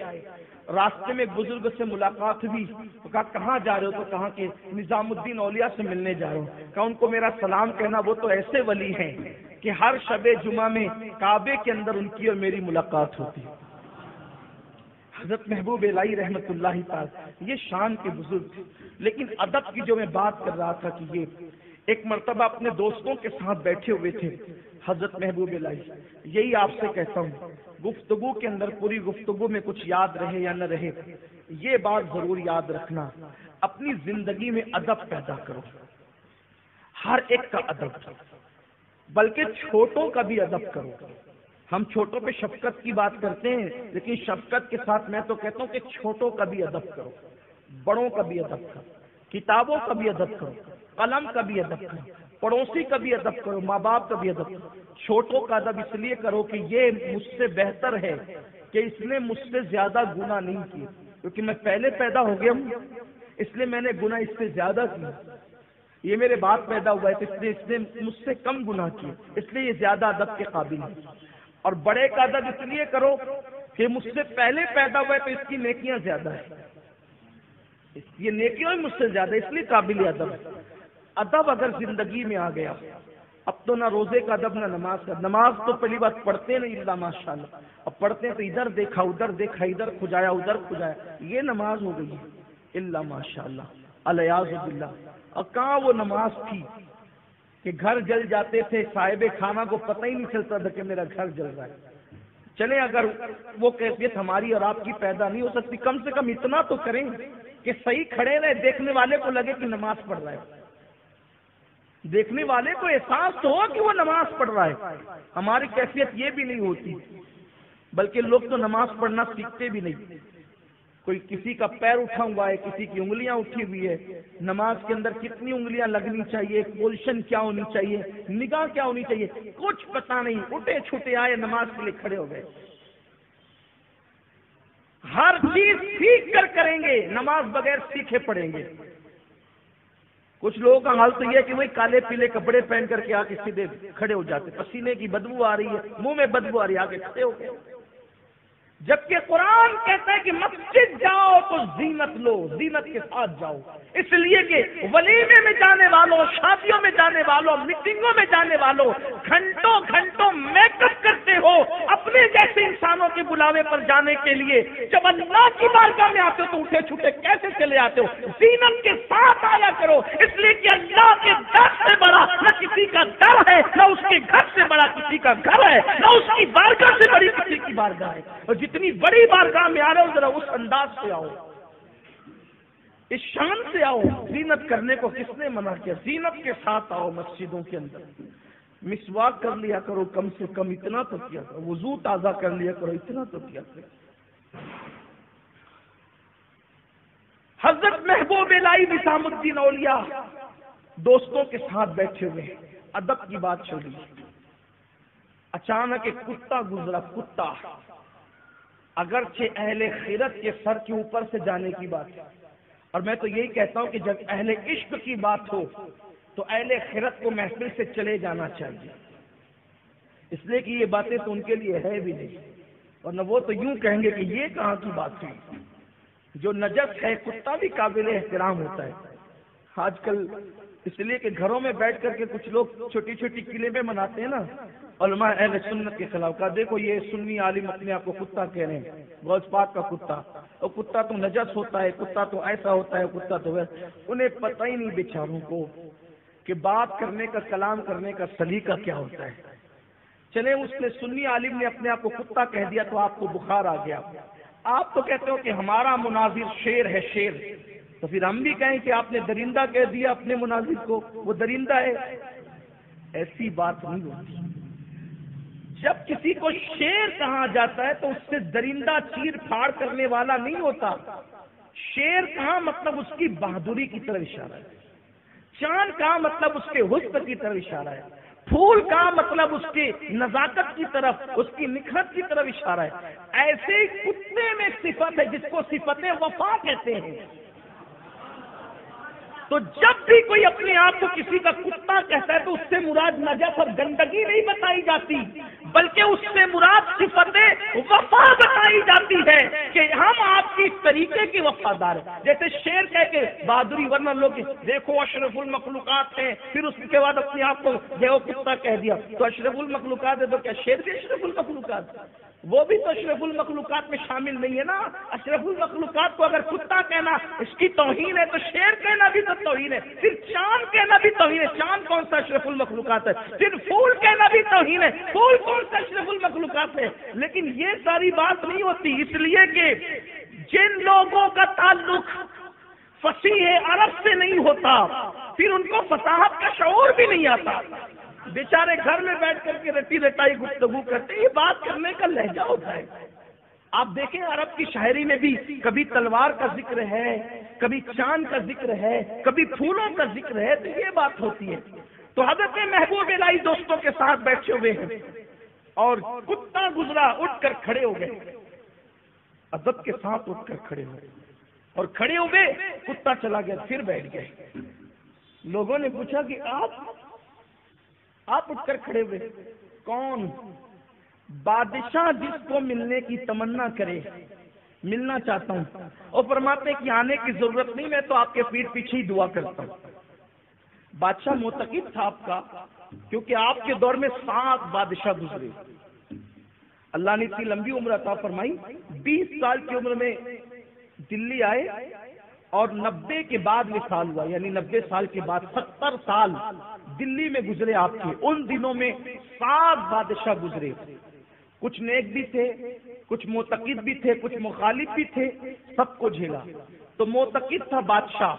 راستے میں ایک بزرگ سے ملاقات ہوئی، تو کہا کہاں جا رہے ہو؟ تو کہا کہ نظام الدین اولیاء سے ملنے جا رہا ہوں۔ کہا ان کو میرا سلام کہنا، وہ تو ایسے ولی ہیں کہ ہر شب جمعہ میں کعبے کے اندر ان کی اور میری ملاقات ہوتی ہے۔ حضرت محبوب الہی رحمت اللہ تعالی یہ شان کے بزرگ تھے، لیکن ادب کی جو میں بات کر رہا تھا کہ یہ ایک مرتبہ اپنے دوستوں کے ساتھ بیٹھے ہوئے تھے حضرت محبوب الہی، یہی آپ سے کہتا ہوں، گفتگو کے اندر پوری گفتگو میں کچھ یاد رہے یا نہ رہے، یہ بات ضرور یاد رکھنا، اپنی زندگی میں ادب پیدا کرو، ہر ایک کا ادب، بلکہ چھوٹوں کا بھی ادب کرو۔ ہم چھوٹوں پہ شفقت کی بات کرتے ہیں، لیکن شفقت کے ساتھ میں تو کہتا ہوں کہ چھوٹوں کا بھی ادب کرو، بڑوں کا بھی ادب کرو، کتابوں کا بھی ادب کرو، قلم کا بھی ادب کرو، پڑوسی کا بھی ادب کرو، ماں باپ کا بھی ادب کرو۔ چھوٹوں کا ادب اس لیے کرو کہ یہ مجھ سے بہتر ہے کہ اس نے مجھ سے زیادہ گناہ نہیں کیے، کیونکہ میں پہلے پیدا ہو گیا ہوں، اس لیے میں نے گناہ اس سے زیادہ کیا۔ یہ میرے بعد پیدا ہوا ہے تو اس نے مجھ سے کم گناہ کیے، اس لیے یہ زیادہ ادب کے قابل ہے۔ اور بڑے کا ادب اس لیے کرو کہ مجھ سے پہلے پیدا ہوا ہے تو اس کی نیکیاں زیادہ ہیں، یہ نیکیاں مجھ سے زیادہ، اس لیے قابل ادب ہے۔ ادب اگر زندگی میں آ گیا اب تو نہ روزے کا ادب نہ نماز کا. نماز تو پہلی بات پڑھتے نہیں اللہ ماشاءاللہ. اب پڑھتے ہیں تو ادھر دیکھا ادھر دیکھا، ادھر کھجایا ادھر کھجایا، یہ نماز ہو گئی ہے اللہ ماشاءاللہ الیاذ باللہ. اور کہاں وہ نماز تھی کہ گھر جل جاتے تھے، صاحب خانہ کو پتہ ہی نہیں چلتا تھا کہ میرا گھر جل رہا ہے. چلیں اگر وہ کیفیت ہماری اور آپ کی پیدا نہیں ہو سکتی، کم سے کم اتنا تو کریں کہ صحیح کھڑے رہے، دیکھنے والے کو لگے کہ نماز پڑھ رہا ہے، دیکھنے والے کو احساس تو ہو کہ وہ نماز پڑھ رہا ہے. ہماری کیفیت یہ بھی نہیں ہوتی، بلکہ لوگ تو نماز پڑھنا سیکھتے بھی نہیں. کوئی کسی کا پیر اٹھا ہوا ہے، کسی کی انگلیاں اٹھی ہوئی ہے. نماز کے اندر کتنی انگلیاں لگنی چاہیے، پوزیشن کیا ہونی چاہیے، نگاہ کیا ہونی چاہیے، کچھ پتہ نہیں. اٹھے چھوٹے آئے نماز کے لیے کھڑے ہو گئے. ہر چیز سیکھ کر کریں گے، نماز بغیر سیکھے پڑھیں گے. کچھ لوگوں کا حال تو یہ ہے کہ وہی کالے پیلے کپڑے پہن کر کے آ کے سیدھے کھڑے ہو جاتے، پسینے کی بدبو آ رہی ہے، منہ میں بدبو آ رہی ہے، آگے کھڑے ہو گئے. جبکہ قرآن کہتا ہے کہ مسجد جاؤ تو زینت لو، زینت کے ساتھ جاؤ. اس لیے کہ ولیمے میں جانے والوں، شادیوں میں جانے والوں، میٹنگوں میں جانے والوں گھنٹوں گھنٹوں میک اپ کرتے ہو اپنے جیسے انسانوں کے بلاوے پر جانے کے لیے. جب اللہ کی بارگاہ میں آتے ہو تو اٹھے چھوٹے کیسے چلے آتے ہو؟ زینت کے ساتھ آیا کرو. اس لیے کہ اللہ کے در سے بڑا نہ کسی کا در ہے، نہ اس کے گھر سے بڑا کسی کا گھر ہے، نہ اس کی بارگاہ سے بڑی کسی کی بارگاہ ہے. اور جتنی بڑی بارگاہ میں آ رہے ہو ذرا اس انداز سے آؤ، اس شان سے آؤ. زینت کرنے کو کس نے منع کیا؟ زینت کے ساتھ آؤ مسجدوں کے اندر. مسواک کر لیا کرو، کم سے کم اتنا تو کیا کرو. وضو تازہ کر لیا کرو، اتنا تو کیا کرو. حضرت محبوب الہی نظام الدین اولیاء دوستوں کے ساتھ بیٹھے ہوئے، ادب کی بات چل رہی. اچانک ایک کتا گزرا. کتا اگرچہ اہل خیرت کے سر کے اوپر سے جانے کی بات ہے، اور میں تو یہی کہتا ہوں کہ جب اہل عشق کی بات ہو تو اہل خیرت کو محفل سے چلے جانا چاہیے، اس لیے کہ یہ باتیں تو ان کے لیے ہے بھی نہیں، ورنہ وہ تو یوں کہیں گے کہ یہ کہاں کی بات ہوئی. جو نجس ہے کتا بھی قابل احترام ہوتا ہے. آج کل اس لیے کہ گھروں میں بیٹھ کر کے کچھ لوگ چھوٹی چھوٹی کلمیں مناتے ہیں نا علماء اہل سنت کے خلاف. کا دیکھو یہ سنی عالم اپنے آپ کو کتا کہہ رہے ہیں، غوث پاک کا کتا، اور کتا تو نجس ہوتا ہے، کتا تو ایسا ہوتا ہے، کتا تو ویسا. انہیں پتہ ہی نہیں بیچاروں کو کہ بات کرنے کا، کلام کرنے کا سلیقہ کیا ہوتا ہے. چلے اس نے سنی عالم نے اپنے آپ کو کتا کہہ دیا تو آپ کو بخار آ گیا. آپ تو کہتے ہو کہ ہمارا مناظر شیر ہے، شیر، تو پھر ہم بھی کہیں کہ آپ نے درندہ کہہ دیا اپنے مناظر کو، وہ درندہ ہے. ایسی بات نہیں ہوتی. جب کسی کو شیر کہا جاتا ہے تو اس سے درندہ چیر پھاڑ کرنے والا نہیں ہوتا. شیر کہاں مطلب اس کی بہادری کی طرف اشارہ ہے. چاند کہاں مطلب اس کے حسن کی طرف اشارہ ہے. پھول کا مطلب اس کی نزاکت کی طرف، اس کی نکھت کی طرف اشارہ ہے. ایسے ہی کتے میں صفت ہے جس کو صفت وفا کہتے ہیں. تو جب بھی کوئی اپنے آپ کو کسی کا کتا کہتا ہے تو اس سے مراد نجس اور گندگی نہیں بتائی جاتی، بلکہ اس سے مراد صفت وفا بتائی جاتی ہے کہ ہم آپ کی اس طریقے کی وفادار ہیں. جیسے شیر کہہ کے بہادری، ورنہ لوگ دیکھو اشرف المخلوقات ہیں، پھر اس کے بعد اپنے آپ کو جو کتا کہہ دیا تو اشرف المخلوقات ہے، تو کیا شیر بھی اشرف المخلوقات؟ وہ بھی تو اشرف المخلوقات میں شامل نہیں ہے نا. اشرف المخلوقات کو اگر کتا کہنا اس کی توہین ہے تو شیر کہنا بھی تو توہین ہے. پھر چاند کہنا بھی توہین ہے. چاند کون سا اشرف المخلوقات ہے؟ پھر پھول کہنا بھی توہین ہے. پھول کون سا اشرف المخلوقات ہے؟ لیکن یہ ساری بات نہیں ہوتی، اس لیے کہ جن لوگوں کا تعلق فصیح عرب سے نہیں ہوتا پھر ان کو فصاحت کا شعور بھی نہیں آتا. بیچارے گھر میں بیٹھ کر کے رٹی رٹائی گفتگو کرتے، یہ بات کرنے کا لہجہ ہوتا ہے. آپ دیکھیں عرب کی شاعری میں بھی کبھی تلوار کا ذکر ہے، کبھی چاند کا ذکر ہے، کبھی پھولوں کا ذکر ہے، تو یہ بات ہوتی ہے. تو حضرت محبوب الہی دوستوں کے ساتھ بیٹھے ہوئے ہیں اور کتا گزرا، اٹھ کر کھڑے ہو گئے، ادب کے ساتھ اٹھ کر کھڑے ہوئے اور کھڑے ہوئے کتا چلا گیا، پھر بیٹھ گئے. لوگوں نے پوچھا کہ آپ اٹھ کر کھڑے ہوئے. کون؟ بادشاہ جس کو ملنے کی تمنا کرے، ملنا چاہتا ہوں، اور فرماتے کہ آنے کی ضرورت نہیں، میں تو آپ کے پیٹ پیچھے ہی دعا کرتا ہوں. بادشاہ معتقد تھا آپ کا کیونکہ آپ کے دور میں 7 بادشاہ گزرے. اللہ نے اتنی لمبی عمر عطا فرمائی. 20 سال کی عمر میں دلی آئے اور 90 کے بعد وصال ہوا، یعنی 90 سال کے بعد 70 سال دلی میں گزرے آپ کے. ان دنوں میں 7 بادشاہ گزرے. کچھ نیک بھی تھے، کچھ معتقد بھی تھے، کچھ مخالف بھی تھے، سب کو جھیلا. تو معتقد تھا بادشاہ،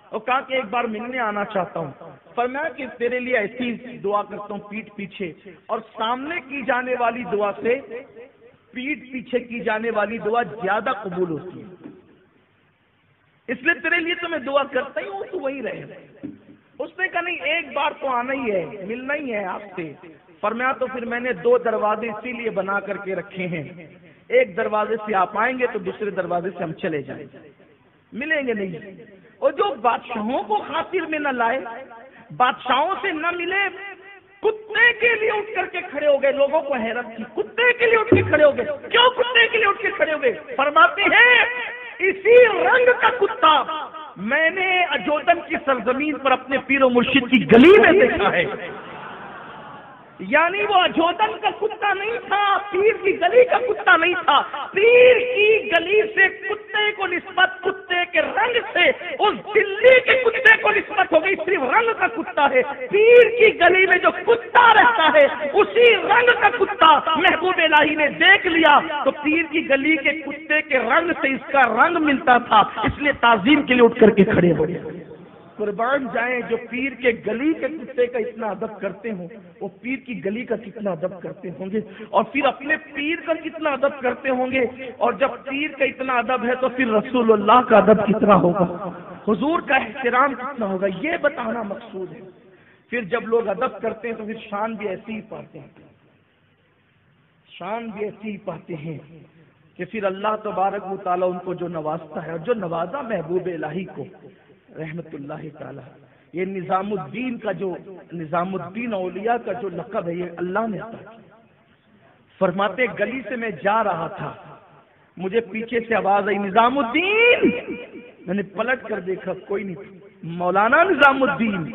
اور کہا کہ ایک بار ملنے آنا چاہتا ہوں. فرمایا کہ تیرے لیے ایسی دعا کرتا ہوں پیٹھ پیچھے، اور سامنے کی جانے والی دعا سے پیٹھ پیچھے کی جانے والی دعا زیادہ قبول ہوتی ہے، اس لیے تیرے لیے تو میں دعا کرتا ہی ہوں، تو وہی رہے. اس نے کہا نہیں، ایک بار تو آنا ہی ہے، ملنا ہی ہے آپ سے. فرمایا تو پھر میں نے 2 دروازے اسی لیے بنا کر کے رکھے ہیں، ایک دروازے سے آپ آئیں گے تو دوسرے دروازے سے ہم چلے جائیں گے، ملیں گے نہیں. اور جو بادشاہوں کو خاطر میں نہ لائے، بادشاہوں سے نہ ملے، کتے کے لیے اٹھ کر کے کھڑے ہو گئے. لوگوں کو حیرت تھی، کتے کے لیے اٹھ کے کھڑے ہو گئے. کیوں کتے کے لیے اٹھ کے کھڑے ہو گئے؟ فرماتے ہیں اسی رنگ کا کتا میں نے اجودن کی سرزمین پر اپنے پیر و مرشد کی گلی میں دیکھا ہے. یعنی وہ اجودن کا کتا نہیں تھا، پیر کی گلی کا کتا نہیں تھا. پیر کی گلی سے کتے کو نسبت، کتے کے رنگ سے اس دلی کے کتے کو نسبت ہو گئی. صرف رنگ کا کتا ہے. پیر کی گلی میں جو کتا رہتا ہے اسی رنگ کا کتا محبوب الہی نے دیکھ لیا تو پیر کی گلی کے کتے کے رنگ سے اس کا رنگ ملتا تھا، اس لیے تعظیم کے لیے اٹھ کر کے کھڑے ہو گئے. قربان جائیں جو پیر کے گلی کے کتے کا اتنا ادب کرتے ہوں، وہ پیر کی گلی کا کتنا ادب کرتے ہوں گے، اور پھر اپنے پیر کا کتنا ادب کرتے ہوں گے. اور جب پیر کا اتنا ادب ہے تو پھر رسول اللہ کا ادب کتنا ہوگا، حضور کا احترام کتنا ہوگا، یہ بتانا مقصود ہے. پھر جب لوگ ادب کرتے ہیں تو پھر شان بھی ایسی ہی پاتے ہیں، شان بھی ایسی ہی پاتے ہیں کہ پھر اللہ تبارک و تعالیٰ ان کو جو نوازتا ہے، اور جو نوازا محبوب الہی کو رحمت اللہ تعالی، یہ نظام الدین کا جو نظام الدین اولیاء کا جو لقب ہے یہ اللہ نے عطا کیا. فرماتے گلی سے میں جا رہا تھا، مجھے پیچھے سے آواز آئی نظام الدین. میں نے پلٹ کر دیکھا کوئی نہیں، مولانا نظام الدین.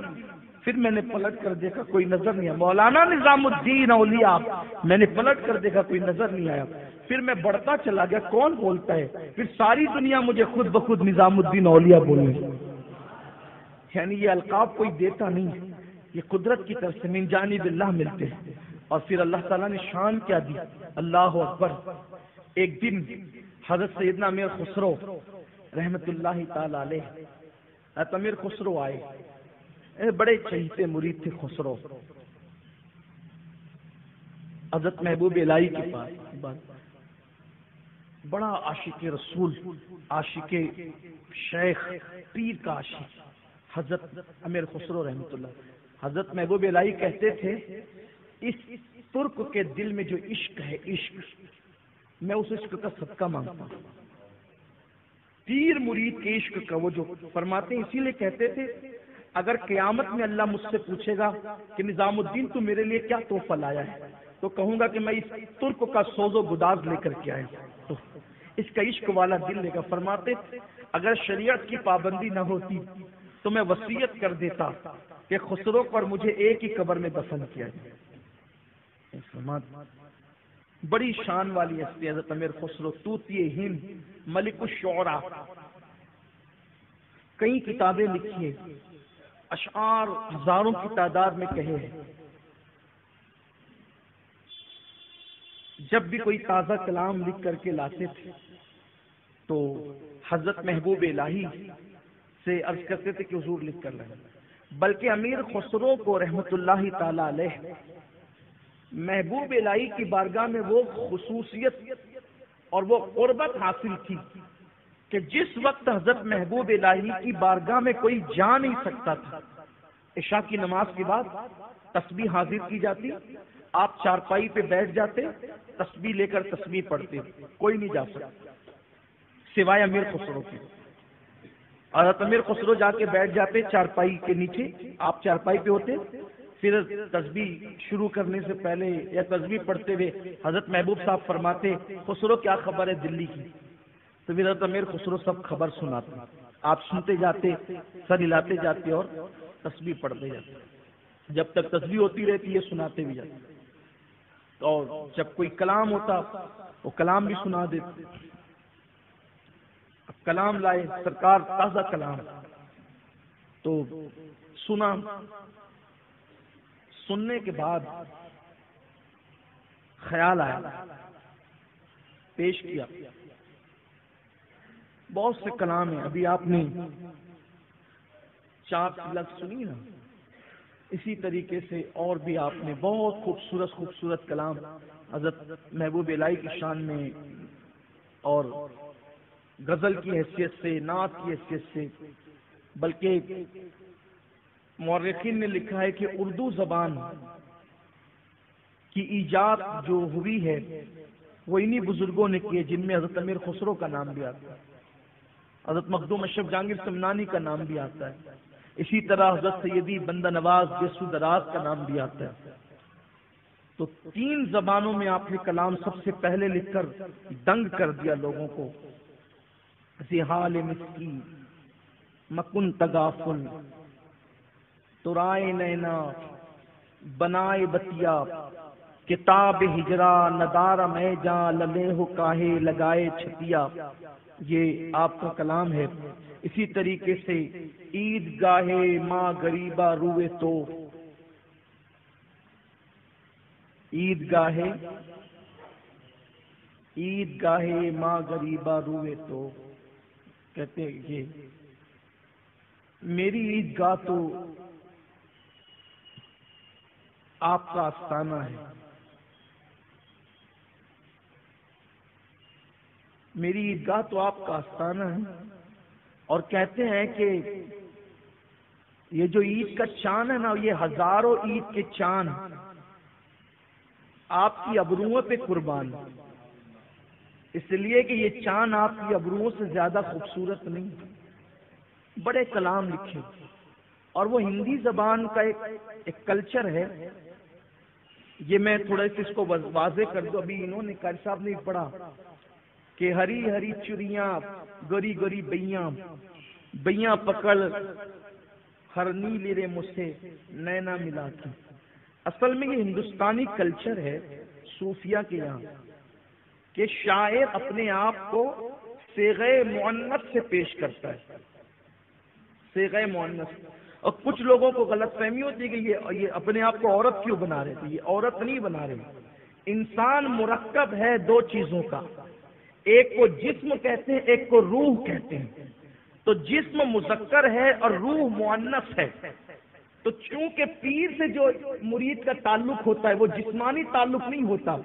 پھر میں نے پلٹ کر دیکھا کوئی نظر نہیں آیا، مولانا نظام الدین اولیاء. میں نے پلٹ کر دیکھا کوئی نظر نہیں آیا. پھر میں بڑھتا چلا گیا کون بولتا ہے، پھر ساری دنیا مجھے خود بخود نظام الدین اولیاء بولنے. یعنی یہ القاب کوئی دیتا نہیں، یہ قدرت کی طرف سے من جانب اللہ ملتے ہیں. اور پھر اللہ تعالیٰ نے شان کیا دی، اللہ اکبر. ایک دن حضرت سیدنا امیر خسرو رحمت اللہ تعالی علیہ، حضرت امیر خسرو آئے، بڑے چہیتے مرید تھے خسرو. حضرت محبوب الہی کے پاس بڑا عاشق رسول، عاشق شیخ، پیر کا عاشق حضرت امیر خسرو رحمۃ اللہ. حضرت محبوب الہی کہتے تھے اس ترک کے دل میں جو عشق ہے، عشق، میں اس عشق کا صدقہ مانگتا ہوں. پیر مرید کے عشق کا، وہ جو فرماتے ہیں اسی لیے کہتے تھے اگر قیامت میں اللہ مجھ سے پوچھے گا کہ نظام الدین تو میرے لیے کیا تحفہ لایا ہے، تو کہوں گا کہ میں اس ترک کا سوز و گداز لے کر کے آیا ہوں، اس کا عشق والا دل لے کر. فرماتے اگر شریعت کی پابندی نہ ہوتی تو میں وصیت کر دیتا کہ خسرو پر مجھے ایک ہی قبر میں دفن کیا جائے. بڑی شان والی ہستی حضرت امیر خسرو، طوطی ہند، ملک الشعراء. کئی کتابیں لکھی ہیں، اشعار ہزاروں کی تعداد میں کہے ہیں. جب بھی کوئی تازہ کلام لکھ کر کے لاتے تھے تو حضرت محبوب الہی سے عرض کرتے تھے کہ حضور لکھ کر لائیں. بلکہ امیر خسرو کو رحمت اللہ تعالی علیہ محبوب الہی کی بارگاہ میں وہ خصوصیت اور وہ قربت حاصل تھی کہ جس وقت حضرت محبوب الہی کی بارگاہ میں کوئی جا نہیں سکتا تھا، عشاء کی نماز کے بعد تسبیح حاضر کی جاتی، آپ چارپائی پہ بیٹھ جاتے، تسبیح لے کر تسبیح پڑھتے، کوئی نہیں جا سکتا سوائے امیر خسرو کے. حضرت امیر خسرو جا کے بیٹھ جاتے چارپائی کے نیچے، آپ چارپائی پہ ہوتے، پھر تسبیح شروع کرنے سے پہلے یا تسبیح پڑھتے ہوئے حضرت محبوب صاحب فرماتے خسرو کیا خبر ہے دلی کی، تو پھر حضرت امیر خسرو سب خبر سناتے، آپ سنتے جاتے، سر ہلاتے جاتے اور تسبیح پڑھتے جاتے. جب تک تسبیح ہوتی رہتی ہے سناتے بھی جاتے، اور جب کوئی کلام ہوتا وہ کلام بھی سنا دیتے۔ اب کلام لائے سرکار، تازہ کلام، تو سنا، سننے کے بعد خیال آیا، پیش کیا۔ بہت سے کلام ہیں، ابھی آپ نے چاپ لفظ سنی نا، اسی طریقے سے اور بھی آپ نے بہت خوبصورت خوبصورت کلام حضرت محبوب الہی کی شان میں اور غزل کی حیثیت سے، نعت کی حیثیت سے، بلکہ مورخین نے لکھا ہے کہ اردو زبان کی ایجاد جو ہوئی ہے وہ انہی بزرگوں نے کی ہے، جن میں حضرت امیر خسرو کا نام بھی آتا ہے، حضرت مخدوم اشرف جہانگیر سمنانی کا نام بھی آتا ہے، اسی طرح حضرت سیدی بندہ نواز یسو دراز کا نام بھی آتا ہے۔ تو 3 زبانوں میں آپ نے کلام سب سے پہلے لکھ کر دنگ کر دیا لوگوں کو، حال مسکی مکن تغافل، ترائے نینا بنائے بتیا، کتاب ہجرا ندارہ میں جاں للے ہو کاہے لگائے چھتیا۔ یہ آپ کا کلام ہے۔ اسی طریقے سے عید گاہے ماں غریبہ روئے تو، عید گاہے ماں غریبہ روئے تو، کہتے ہیں کہ میری عید گاہ تو آپ کا آستانہ ہے، میری عیدگاہ تو آپ کا آستانہ ہے۔ اور کہتے ہیں کہ یہ جو عید کا چاند ہے نا، یہ ہزاروں عید کے چاند آپ کی ابروؤں پہ قربان، اس لیے کہ یہ چاند آپ کی ابروؤں سے زیادہ خوبصورت نہیں۔ بڑے کلام لکھے، اور وہ ہندی زبان کا ایک کلچر ہے۔ یہ میں تھوڑا سا اس کو واضح کر دوں، ابھی انہوں نے قاری صاحب نے پڑھا کہ ہری ہری چڑیاں گوری گوری بیاں، بیاں پکڑ ہر نیلی رے مجھ سے نینا ملا کے۔ اصل میں یہ ہندوستانی کلچر ہے صوفیہ کے یہاں کہ شاعر اپنے آپ کو صیغہ مؤنث سے پیش کرتا ہے، صیغہ مؤنث۔ اور کچھ لوگوں کو غلط فہمی ہوتی ہے کہ یہ اپنے آپ کو عورت کیوں بنا رہے تھے، یہ عورت نہیں بنا رہے۔ انسان مرکب ہے 2 چیزوں کا، ایک کو جسم کہتے ہیں، ایک کو روح کہتے ہیں۔ تو جسم مذکر ہے اور روح مؤنث ہے۔ تو چونکہ پیر سے جو مرید کا تعلق ہوتا ہے وہ جسمانی تعلق نہیں ہوتا،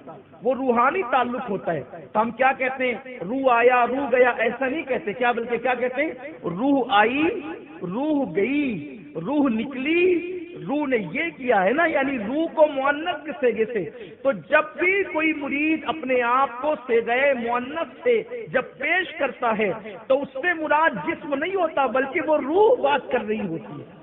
وہ روحانی تعلق ہوتا ہے۔ تو ہم کیا کہتے ہیں، روح آیا روح گیا، ایسا نہیں کہتے، کیا بلکہ کیا کہتے ہیں، روح آئی روح گئی، روح نکلی، روح نے یہ کیا ہے نا، یعنی روح کو مؤنث کے صیغے سے۔ تو جب بھی کوئی مرید اپنے آپ کو صیغہ مؤنث سے جب پیش کرتا ہے تو اس سے مراد جسم نہیں ہوتا، بلکہ وہ روح بات کر رہی ہوتی ہے،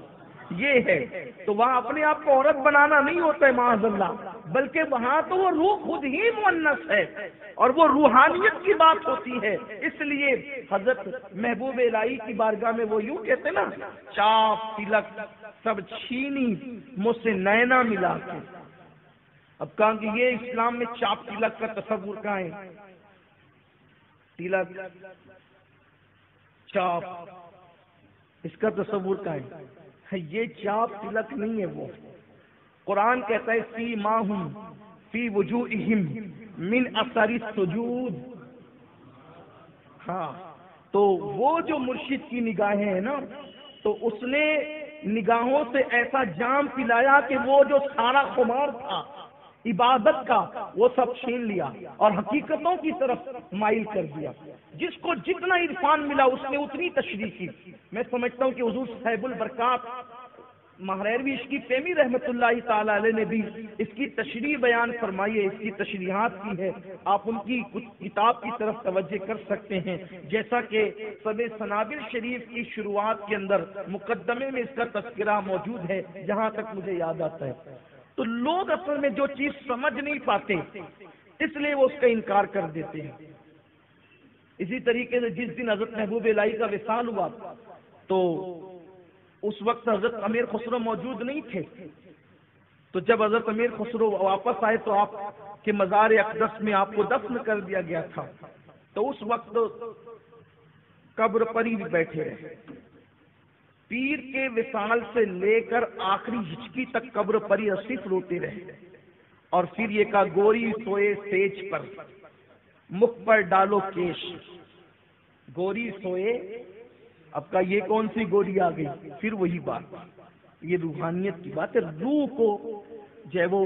یہ ہے۔ تو وہاں اپنے آپ کو عورت بنانا نہیں ہوتا ہے معاذ اللہ، بلکہ وہاں تو وہ روح خود ہی مؤنث ہے اور وہ روحانیت کی بات ہوتی ہے۔ اس لیے حضرت محبوب الہی کی بارگاہ میں وہ یوں کہتے نا، چاپ تلک سب چھینی مجھ سے نینا ملا کے۔ اب کہا کہ یہ اسلام میں چاپ تلک کا تصور کہاں ہے، تلک چاپ اس کا تصور کہاں ہے؟ یہ چاپ تلک نہیں ہے، وہ قرآن کہتا ہے سیماہم فی وجوہہم من اثر السجود۔ ہاں، تو وہ جو مرشد کی نگاہیں ہیں نا، تو اس نے نگاہوں سے ایسا جام پلایا کہ وہ جو سارا خمار تھا عبادت کا وہ سب چھین لیا اور حقیقتوں کی طرف مائل کر دیا۔ جس کو جتنا عرفان ملا اس نے اتنی تشریح کی۔ میں سمجھتا ہوں کہ حضور صاحب البرکات مہریروی عشقی فہمی رحمت اللہ تعالی علیہ نے بھی اس کی تشریح بیان فرمائی ہے، اس کی تشریحات کی ہے۔ آپ ان کی کچھ کتاب کی طرف توجہ کر سکتے ہیں، جیسا کہ سب سنابل شریف کی شروعات کے اندر مقدمے میں اس کا تذکرہ موجود ہے، جہاں تک مجھے یاد آتا ہے۔ تو لوگ اصل میں جو چیز سمجھ نہیں پاتے اس لیے وہ اس کا انکار کر دیتے ہیں۔ اسی طریقے سے جس دن حضرت محبوب الہی کا وصال ہوا تو اس وقت حضرت امیر خسرو موجود نہیں تھے، تو جب حضرت امیر خسرو واپس آئے تو آپ کے مزار اقدس میں آپ کو دفن کر دیا گیا تھا، تو اس وقت قبر پر ہی بیٹھے رہے، پیر کے وصال سے لے کر آخری ہچکی تک قبر پر ہی صرف روتے رہے، اور پھر یہ کہا گوری سوئے سیج پر مکھ پر ڈالو کیش، گوری سوئے، اب کا یہ کون سی گوری آ گئی؟ پھر وہی بات، یہ روحانیت کی بات ہے، روح کو جو ہے وہ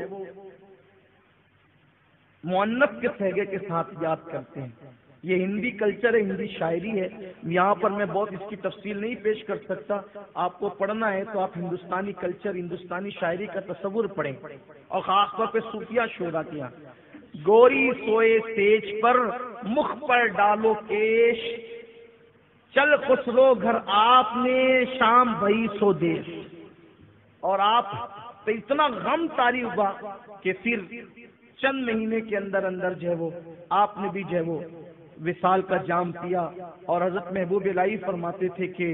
مؤنث کے صیغے کے ساتھ یاد کرتے ہیں۔ یہ ہندی کلچر ہے، ہندی شاعری ہے، یہاں پر میں بہت اس کی تفصیل نہیں پیش کر سکتا، آپ کو پڑھنا ہے تو آپ ہندوستانی کلچر، ہندوستانی شاعری کا تصور پڑھیں، اور خاص طور پہ صوفیہ شعرا کیا۔ گوری سوئے سیج پر مکھ پر ڈالو کیش، چل خسرو گھر آپ نے شام بھئی سو دیش، اور آپ پہ اتنا غم طاری ہوا کہ پھر چند مہینے کے اندر اندر جو ہے وہ آپ نے بھی جو ہے وہ وصال کا جام پیا۔ اور حضرت محبوب الہی فرماتے تھے کہ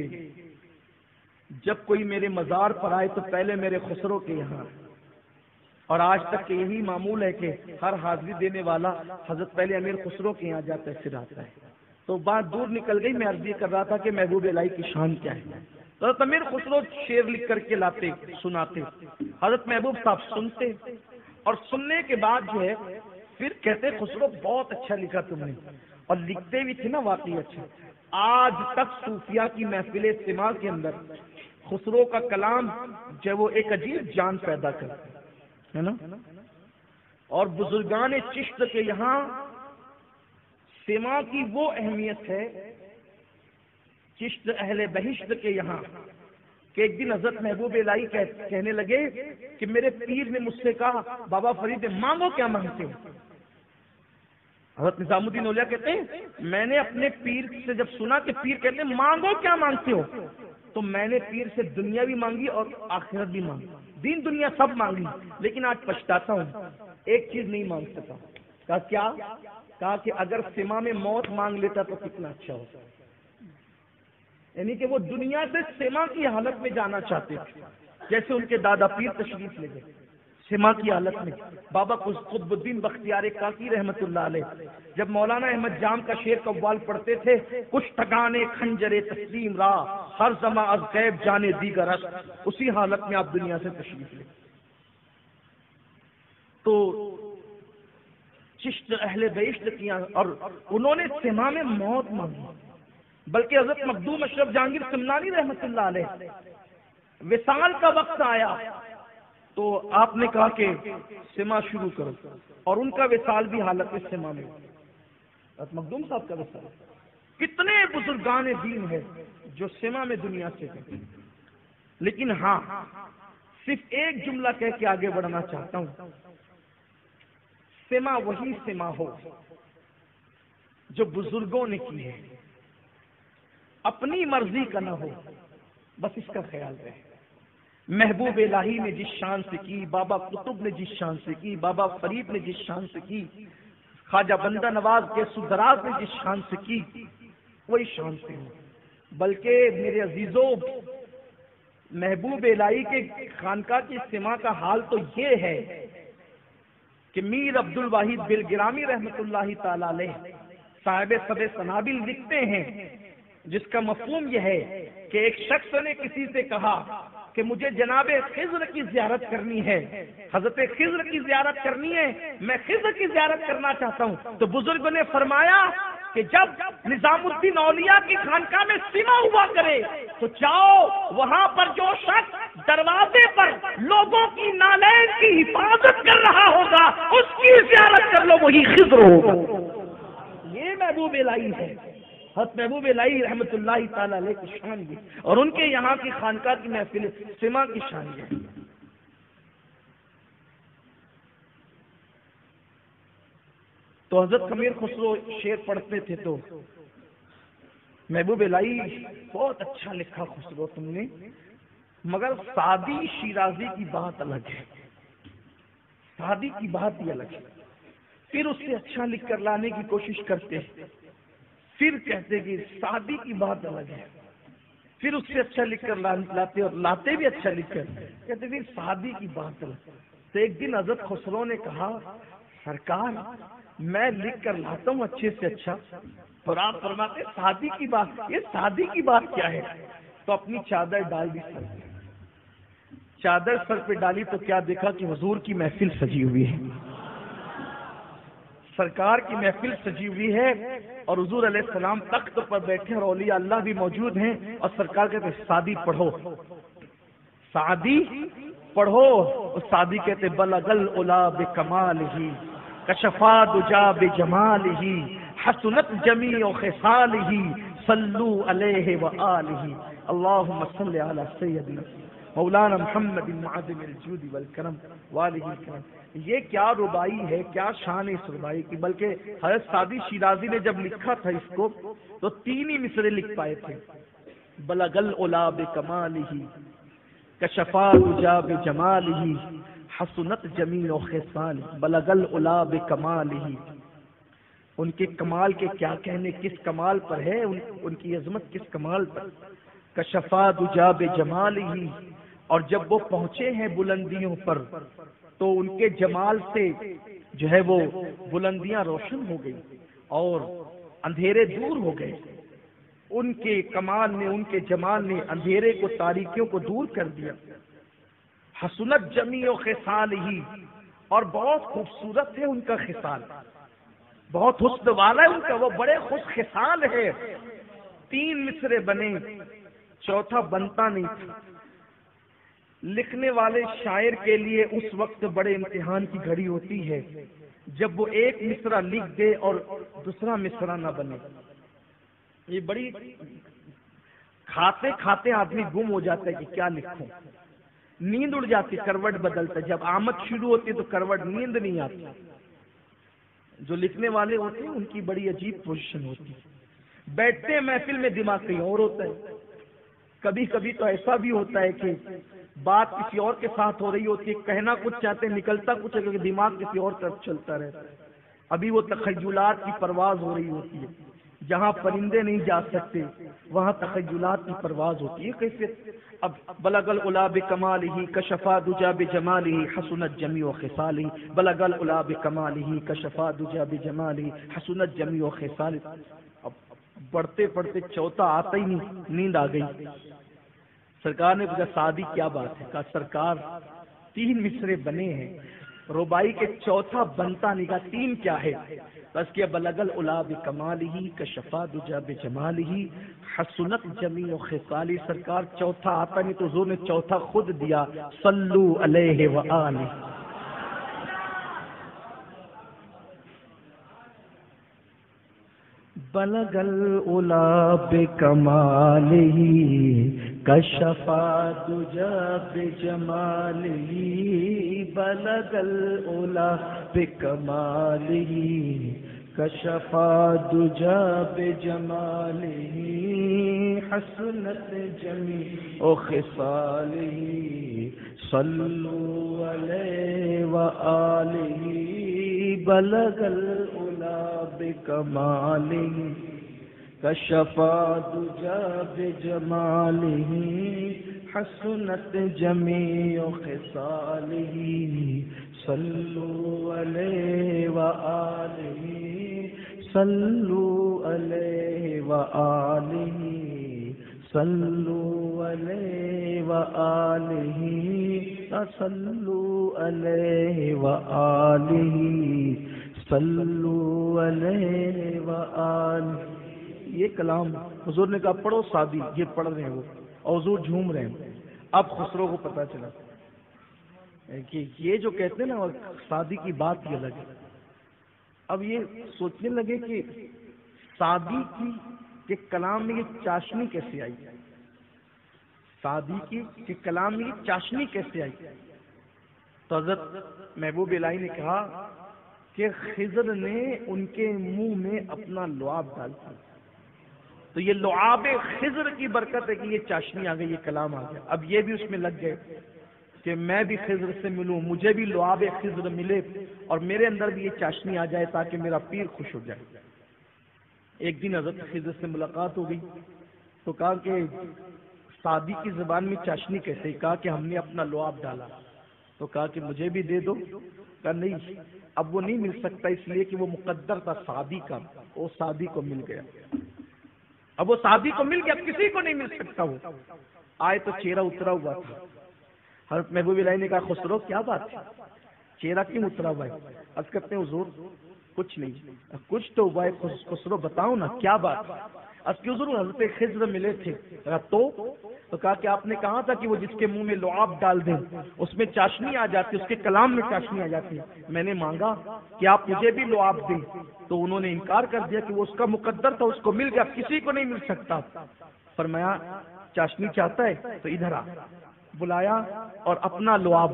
جب کوئی میرے مزار پر آئے تو پہلے میرے خسرو کے یہاں، اور آج تک کہ یہی معمول ہے کہ ہر حاضری دینے والا حضرت پہلے امیر خسرو کے یہاں جاتا ہے پھر آتا ہے۔ تو بات دور نکل گئی، میں عرض یہ کر رہا تھا کہ محبوب الہی کی شان کیا ہے۔ تو حضرت امیر خسرو شعر لکھ کر کے لاتے، سناتے، حضرت محبوب صاحب سنتے، اور سننے کے بعد جو ہے پھر کہتے خسرو بہت اچھا لکھا تم نے، اور لکھتے بھی تھے نا واقعی اچھا۔ آج تک صوفیہ کی محفل اجتماع کے اندر خسرو کا کلام جو ہے وہ ایک عجیب جان پیدا کرتا ہے نا، اور بزرگان چشت کے یہاں سما کی وہ اہمیت ہے، چشت اہل بہشت کے یہاں، کہ ایک دن حضرت محبوب الہی کہنے لگے کہ میرے پیر نے مجھ سے کہا بابا فرید مانگو کیا مانگتے ہو؟ حضرت نظام الدین اولیاء کہتے ہیں میں نے اپنے پیر سے جب سنا کہ پیر کہتے ہیں مانگو کیا مانگتے ہو، تو میں نے پیر سے دنیا بھی مانگی اور آخرت بھی مانگی، دین دنیا سب مانگی، لیکن آج پچھتاتا ہوں ایک چیز نہیں مانگ سکا۔ کہا کیا؟ کہا کہ اگر سما میں موت مانگ لیتا تو کتنا اچھا ہوتا، یعنی کہ وہ دنیا سے سما کی حالت میں جانا چاہتے تھے، جیسے ان کے دادا پیر تشریف لے گئے سما کی حالت میں۔ بابا قطب الدین بختیار کاکی رحمت اللہ علیہ جب مولانا احمد جام کا شعر قوال پڑھتے تھے، کچھ ٹکانے کھنجر تسلیم را ہر زماں از غیب جانے دیگر است، اسی حالت میں آپ دنیا سے تشریف لے۔ تو چشت اہل بہشت کیا، اور انہوں نے سما میں موت مانگی، بلکہ حضرت مخدوم اشرف جہانگیر سمنانی رحمت اللہ علیہ وصال کا وقت آیا تو آپ نے کہا کہ سما شروع کرو، اور ان کا وصال بھی حالت سما میں، حضرت مخدوم صاحب کا وصال۔ کتنے بزرگان دین ہے جو سما میں دنیا سے گئے، لیکن ہاں صرف ایک جملہ کہہ کے آگے بڑھنا چاہتا ہوں، سما وہی سما ہو جو بزرگوں نے کی ہے، اپنی مرضی کا نہ ہو، بس اس کا خیال رہے۔ محبوب الہی نے جس شان سے کی، بابا قطب نے جس شان سے کی، بابا فرید نے جس شان سے کی، خواجہ بندہ نواز کے سدراز نے جس شان سے کی، وہی شان سے ہو۔ بلکہ میرے عزیزوں، محبوب الہی کے خانقاہ کی سما کا حال تو یہ ہے کہ میر عبد الواحد بلگرامی رحمت اللہ تعالی علیہ صاحب سب سنابل لکھتے ہیں، جس کا مفہوم یہ ہے کہ ایک شخص نے کسی سے کہا کہ مجھے جناب خضر کی زیارت کرنی ہے، حضرت خضر کی زیارت کرنی ہے، میں خضر کی زیارت کرنا چاہتا ہوں۔ تو بزرگوں نے فرمایا کہ جب نظام الدین اولیاء کی خانقاہ میں سما ہوا کرے تو جاؤ وہاں پر جو شخص دروازے پر لوگوں کی نالین کی حفاظت کر رہا ہوگا اس کی زیارت کر لو، وہی خضر ہوگا۔ یہ محبوب الہی ہے، حضرت محبوب الہی رحمت اللہ تعالی علیہ کی شان یہ، اور ان کے یہاں کی خانقاہ کی محفل سما کی شان یہ۔ تو حضرت امیر خسرو شعر پڑھتے تھے تو محبوب الہی بہت اچھا لکھا خسرو تم نے، مگر سعدی شیرازی کی بات الگ ہے، سعدی کی بات ہی الگ ہے۔ پھر اس سے اچھا لکھ کر لانے کی کوشش کرتے، پھر کہتے کہ سعدی کی بات الگ ہے، پھر اس سے اچھا لکھ کر لاتے، اور لاتے بھی اچھا لکھ کر، کہتے پھر سعدی کی بات الگ ہے۔ تو ایک دن حضرت خسرو نے کہا سرکار میں لکھ کر لاتا ہوں اچھے سے اچھا، اور آپ فرماتے شادی کی بات، یہ شادی کی بات کیا ہے؟ تو اپنی چادر ڈال دی سر پہ، چادر سر پہ ڈالی تو کیا دیکھا کہ حضور کی محفل سجی ہوئی ہے، سرکار کی محفل سجی ہوئی ہے، اور حضور علیہ السلام تخت پر بیٹھے اور اولیاء اللہ بھی موجود ہیں، اور سرکار کہتے سعدی پڑھو، سعدی پڑھو، اور سعدی کہتے بلغ العلا بکمالہ کشفا دجا بجمالہ حسنت جمیع خصالہ صلو علیہ وآلہ اللہم صل علی سیدنا مولانا محمد معظم الجود والکرم والہ الکرم۔ یہ کیا ربائی ہے، کیا شان ہے اس ربائی کی، بلکہ حضرت سعدی شیرازی نے جب لکھا تھا اس کو تو 3 ہی مصرے لکھ پائے تھے، بلغ العلا بکمالہ کشفا دجا بجمالہ حسنت جمیع خصالہ، بلغ العلا بکمالہ، ان کے کمال کے کیا کہنے، کس کمال پر ہے ان کی عظمت، کس کمال پر، کشفا دجا بجمالہ، اور جب وہ پہنچے ہیں بلندیوں پر تو ان کے جمال سے جو ہے وہ بلندیاں روشن ہو گئی اور اندھیرے دور ہو گئے، ان کے کمال نے، ان کے جمال نے اندھیرے کو، تاریکیوں کو دور کر دیا، حسنت جمیع خصالہ، اور بہت خوبصورت ہے ان کا خصال، بہت حسن والا ہے ان کا، وہ بڑے خوش خصال ہے۔ 3 مصرے بنے، چوتھا بنتا نہیں تھا۔ لکھنے والے شاعر کے لیے اس وقت بڑے امتحان کی گھڑی ہوتی ہے جب وہ ایک مصرع لکھ دے اور دوسرا مصرع نہ بنے، یہ بڑی کھاتے کھاتے آدمی گم ہو جاتا ہے کہ کیا لکھوں، نیند اڑ جاتی، کروٹ بدلتا ہے، جب آمد شروع ہوتی ہے تو کروٹ، نیند نہیں آتی۔ جو لکھنے والے ہوتے ہیں ان کی بڑی عجیب پوزیشن ہوتی ہے، بیٹھتے ہیں محفل میں دماغ کہیں اور ہوتا ہے، کبھی کبھی تو ایسا بھی ہوتا ہے کہ بات کسی اور کے ساتھ ہو رہی ہوتی ہے، کہنا کچھ چاہتے ہیں نکلتا کچھ ہے، کیونکہ دماغ کسی اور طرف چلتا رہتا ہے۔ ابھی وہ تخیلات کی پرواز ہو رہی ہوتی ہے، جہاں پرندے نہیں جا سکتے وہاں تخیلات کی پرواز ہوتی ہے۔ کیسے اب بلغ العلا بکمالہ کشفا دجا بجمالہ حسنت جمیع خصالہ، بلغ العلا بکمالہ کشفا دجا بجمالہ حسنت جمیع خصالہ، اب پڑھتے پڑھتے چوتھا آتا ہی نہیں، نیند آ گئی۔ سرکار نے پوچھا سعدی کیا بات ہے؟ کہا سرکار 3 مصرے بنے ہیں، ربائی کے چوتھا بنتا نہیں، کہا 3 کیا ہے؟ بس کیا بلغ العلا بکمالہ کشفا دجا بجمالہ حسنت جمیع خصالہ، سرکار چوتھا آتا نہیں تو حضور نے چوتھا خود دیا، صلو علیہ وآلہ۔ بلغ العلا بکمالہ کشفا دجا بجمالہ، بلغ العلا بکمالہ کشفا دجا بجمالہ حسنت جمیع خصالہ، صلو علیہ وآلہ، بلغ العلا بکمالہ کشفا دجا بجمالہ حسنت جمیع خصالہ، صلو علیہ وآلہ، صلو علیہ وآلہ، صلو علیہ وآلہ، صلو علیہ وآلہ، صلو علیہ وآلہ۔ یہ کلام حضور نے کہا پڑھو سعدی، یہ پڑھ رہے ہیں وہ، اور حضور جھوم رہے ہیں۔ اب خسرو کو پتا چلا کہ یہ جو کہتے ہیں نا سعدی کی بات ہی الگ ہے۔ اب یہ سوچنے لگے کہ سعدی کی کہ کلام میں یہ چاشنی کیسے آئی، سعدی کی کہ کلام میں یہ چاشنی کیسے آئی؟ تو حضرت محبوب الہی نے کہا کہ خضر نے ان کے منہ میں اپنا لعاب ڈال دیا، تو یہ لعاب خضر کی برکت ہے کہ یہ چاشنی آ گئی، یہ کلام آ گیا۔ اب یہ بھی اس میں لگ گئے کہ میں بھی خضر سے ملوں، مجھے بھی لعاب خضر ملے اور میرے اندر بھی یہ چاشنی آ جائے تاکہ میرا پیر خوش ہو جائے۔ ایک دن حضرت خضر سے ملاقات ہو گئی تو کہا کہ سعدی کی زبان میں چاشنی کیسے؟ کہا کہ ہم نے اپنا لعاب ڈالا۔ تو تو کہا کہ مجھے بھی دے دو. کہا نہیں اب وہ نہیں مل سکتا، اس لیے کہ وہ مقدر تھا سعدی کا، وہ سعدی کو مل گیا. اب وہ سعدی کو مل گیا، کسی کو نہیں مل سکتا. وہ آئے تو چہرہ اترا ہوا تھا. حضرت محبوب الہی نے کہا خسرو کیا بات ہے، چہرہ کیوں اترا ہوا ہے؟ عرض کرتے ہیں حضور کچھ نہیں، کچھ تو ہوا ہے خسرو بتاؤ نا کیا بات. عرض کی حضور حضرت خضر ملے تھے. تو کہا کہ آپ نے کہا تھا کہ وہ جس کے منہ میں لعاب ڈال دیں اس میں چاشنی آ جاتی، اس کے کلام میں چاشنی آ جاتی. میں نے مانگا کہ آپ مجھے بھی لعاب دیں، تو انہوں نے انکار کر دیا کہ وہ اس کا مقدر تھا، اس کو مل گیا، کسی کو نہیں مل سکتا. فرمایا چاشنی چاہتا ہے تو ادھر آ. بلایا اور اپنا لعاب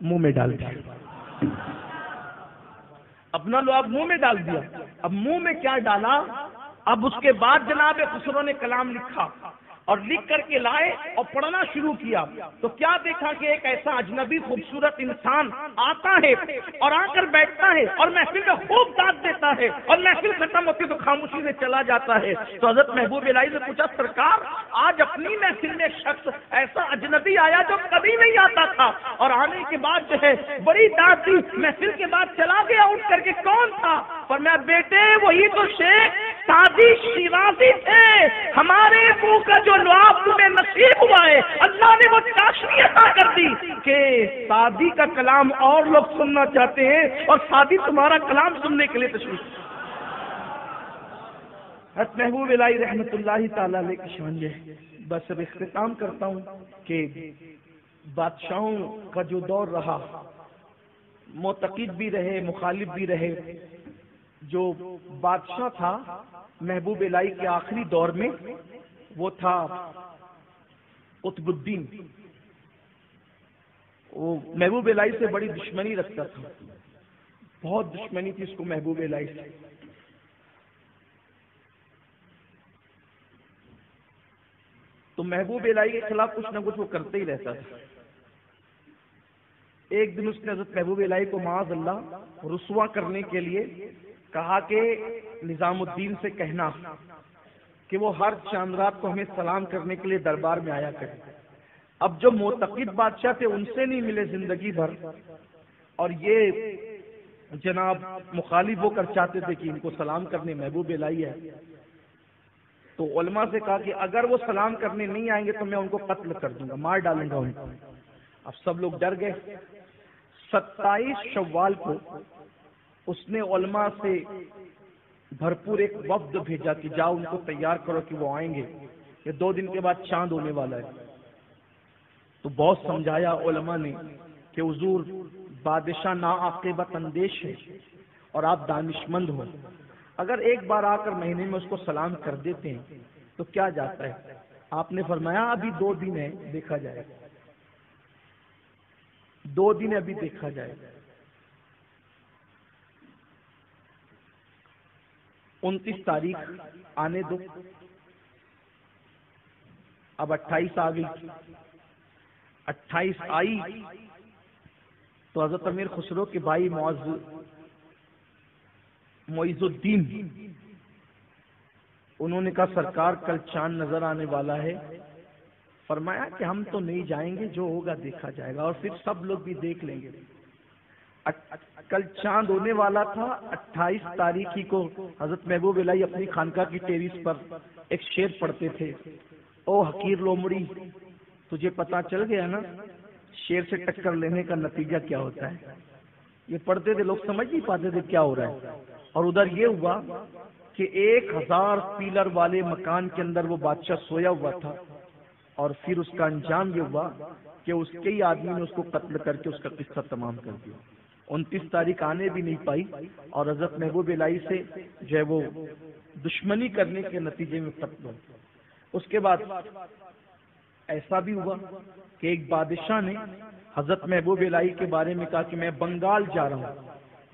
منہ میں ڈال دیا. اپنا لعاب منہ میں ڈال دیا. اب منہ میں کیا ڈالا؟ اب اس کے بعد جناب خسرو نے کلام لکھا اور لکھ کر کے لائے اور پڑھنا شروع کیا. تو کیا دیکھا کہ ایک ایسا اجنبی خوبصورت انسان آتا ہے اور آ کر بیٹھتا ہے اور محفل میں خوب داد دیتا ہے اور محفل ختم ہوتی تو خاموشی سے چلا جاتا ہے. تو حضرت محبوب الہی سے پوچھا سرکار آج اپنی محفل میں شخص ایسا اجنبی آیا جو کبھی نہیں آتا تھا اور آنے کے بعد جو ہے بڑی داد دی، محفل کے بعد چلا گیا اٹھ کر کے، کون تھا؟ فرمایا بیٹے وہی تو شیخ سعدی شیرازی تھے، ہمارے منہ کا جو لعاب تمہیں نصیب ہوا ہے اللہ نے وہ چاشنی عطا کر دی کہ سعدی کا کلام اور لوگ سننا چاہتے ہیں اور سعدی تمہارا کلام سننے کے لیے تشریف. حضرت محبوب الہی رحمت اللہ تعالی علیہ کی شان ہے. بس اب اختتام کرتا ہوں کہ بادشاہوں کا جو دور رہا، معتقد بھی رہے مخالف بھی رہے. جو بادشاہ تھا محبوب الہی کے آخری دور میں وہ تھا قطب الدین. وہ محبوب الہی سے بڑی دشمنی رکھتا تھا، بہت دشمنی تھی اس کو محبوب الہی سے. تو محبوب الہی کے خلاف کچھ نہ کچھ وہ کرتے ہی رہتا تھا. ایک دن اس نے حضرت محبوب الہی کو معاذ اللہ رسوا کرنے کے لیے کہا کہ نظام الدین سے کہنا کہ وہ ہر چاند رات کو ہمیں سلام کرنے کے لیے دربار میں آیا کرے. اب جو معتقد بادشاہ تھے ان سے نہیں ملے زندگی بھر، اور یہ جناب مخالف ہو کر چاہتے تھے کہ ان کو سلام کرنے محبوب الہی ہے. تو علماء سے کہا کہ اگر وہ سلام کرنے نہیں آئیں گے تو میں ان کو قتل کر دوں گا، مار ڈالوں گا ان کو. اب سب لوگ ڈر گئے. 27 شوال کو اس نے علماء سے بھرپور ایک وفد بھیجا کہ جاؤ ان کو تیار کرو کہ وہ آئیں گے، یہ 2 دن کے بعد چاند ہونے والا ہے. تو بہت سمجھایا علماء نے کہ حضور بادشاہ ناعاقبت اندیش ہے اور آپ دانشمند ہو، اگر ایک بار آ کر مہینے میں اس کو سلام کر دیتے ہیں تو کیا جاتا ہے. آپ نے فرمایا ابھی 2 دن ہے دیکھا جائے، 2 دن ابھی دیکھا جائے. 29 تاریخ آنے دو. اب 28 آ گئی. 28 آئی تو حضرت امیر خسرو کے بھائی معیز الدین انہوں نے کہا سرکار کل چاند نظر آنے والا ہے. فرمایا کہ ہم تو نہیں جائیں گے، جو ہوگا دیکھا جائے گا اور پھر سب لوگ بھی دیکھ لیں گے. کل چاند ہونے والا تھا. 28 تاریخ ہی کو حضرت محبوب الہی اپنی خانقاہ کی ٹیریس پر ایک شعر پڑھتے تھے. او حقیر لومڑی تجھے پتا چل گیا نا شیر سے ٹکر لینے کا نتیجہ کیا ہوتا ہے. یہ پڑھتے تھے، لوگ سمجھ نہیں پاتے تھے کیا ہو رہا ہے. اور ادھر یہ ہوا کہ 1000 پیلر والے مکان کے اندر وہ بادشاہ سویا ہوا تھا اور پھر اس کا انجام یہ ہوا کہ اس کے ہی آدمی نے اس کو قتل کر کے اس کا قصہ تمام کر دیا. 29 تاریخ آنے بھی نہیں پائی اور حضرت محبوب الہی سے جو ہے وہ دشمنی کرنے کے نتیجے میں قتل ہو. اس کے بعد ایسا بھی ہوا کہ ایک بادشاہ نے حضرت محبوب الہی کے بارے میں کہا کہ میں بنگال جا رہا ہوں،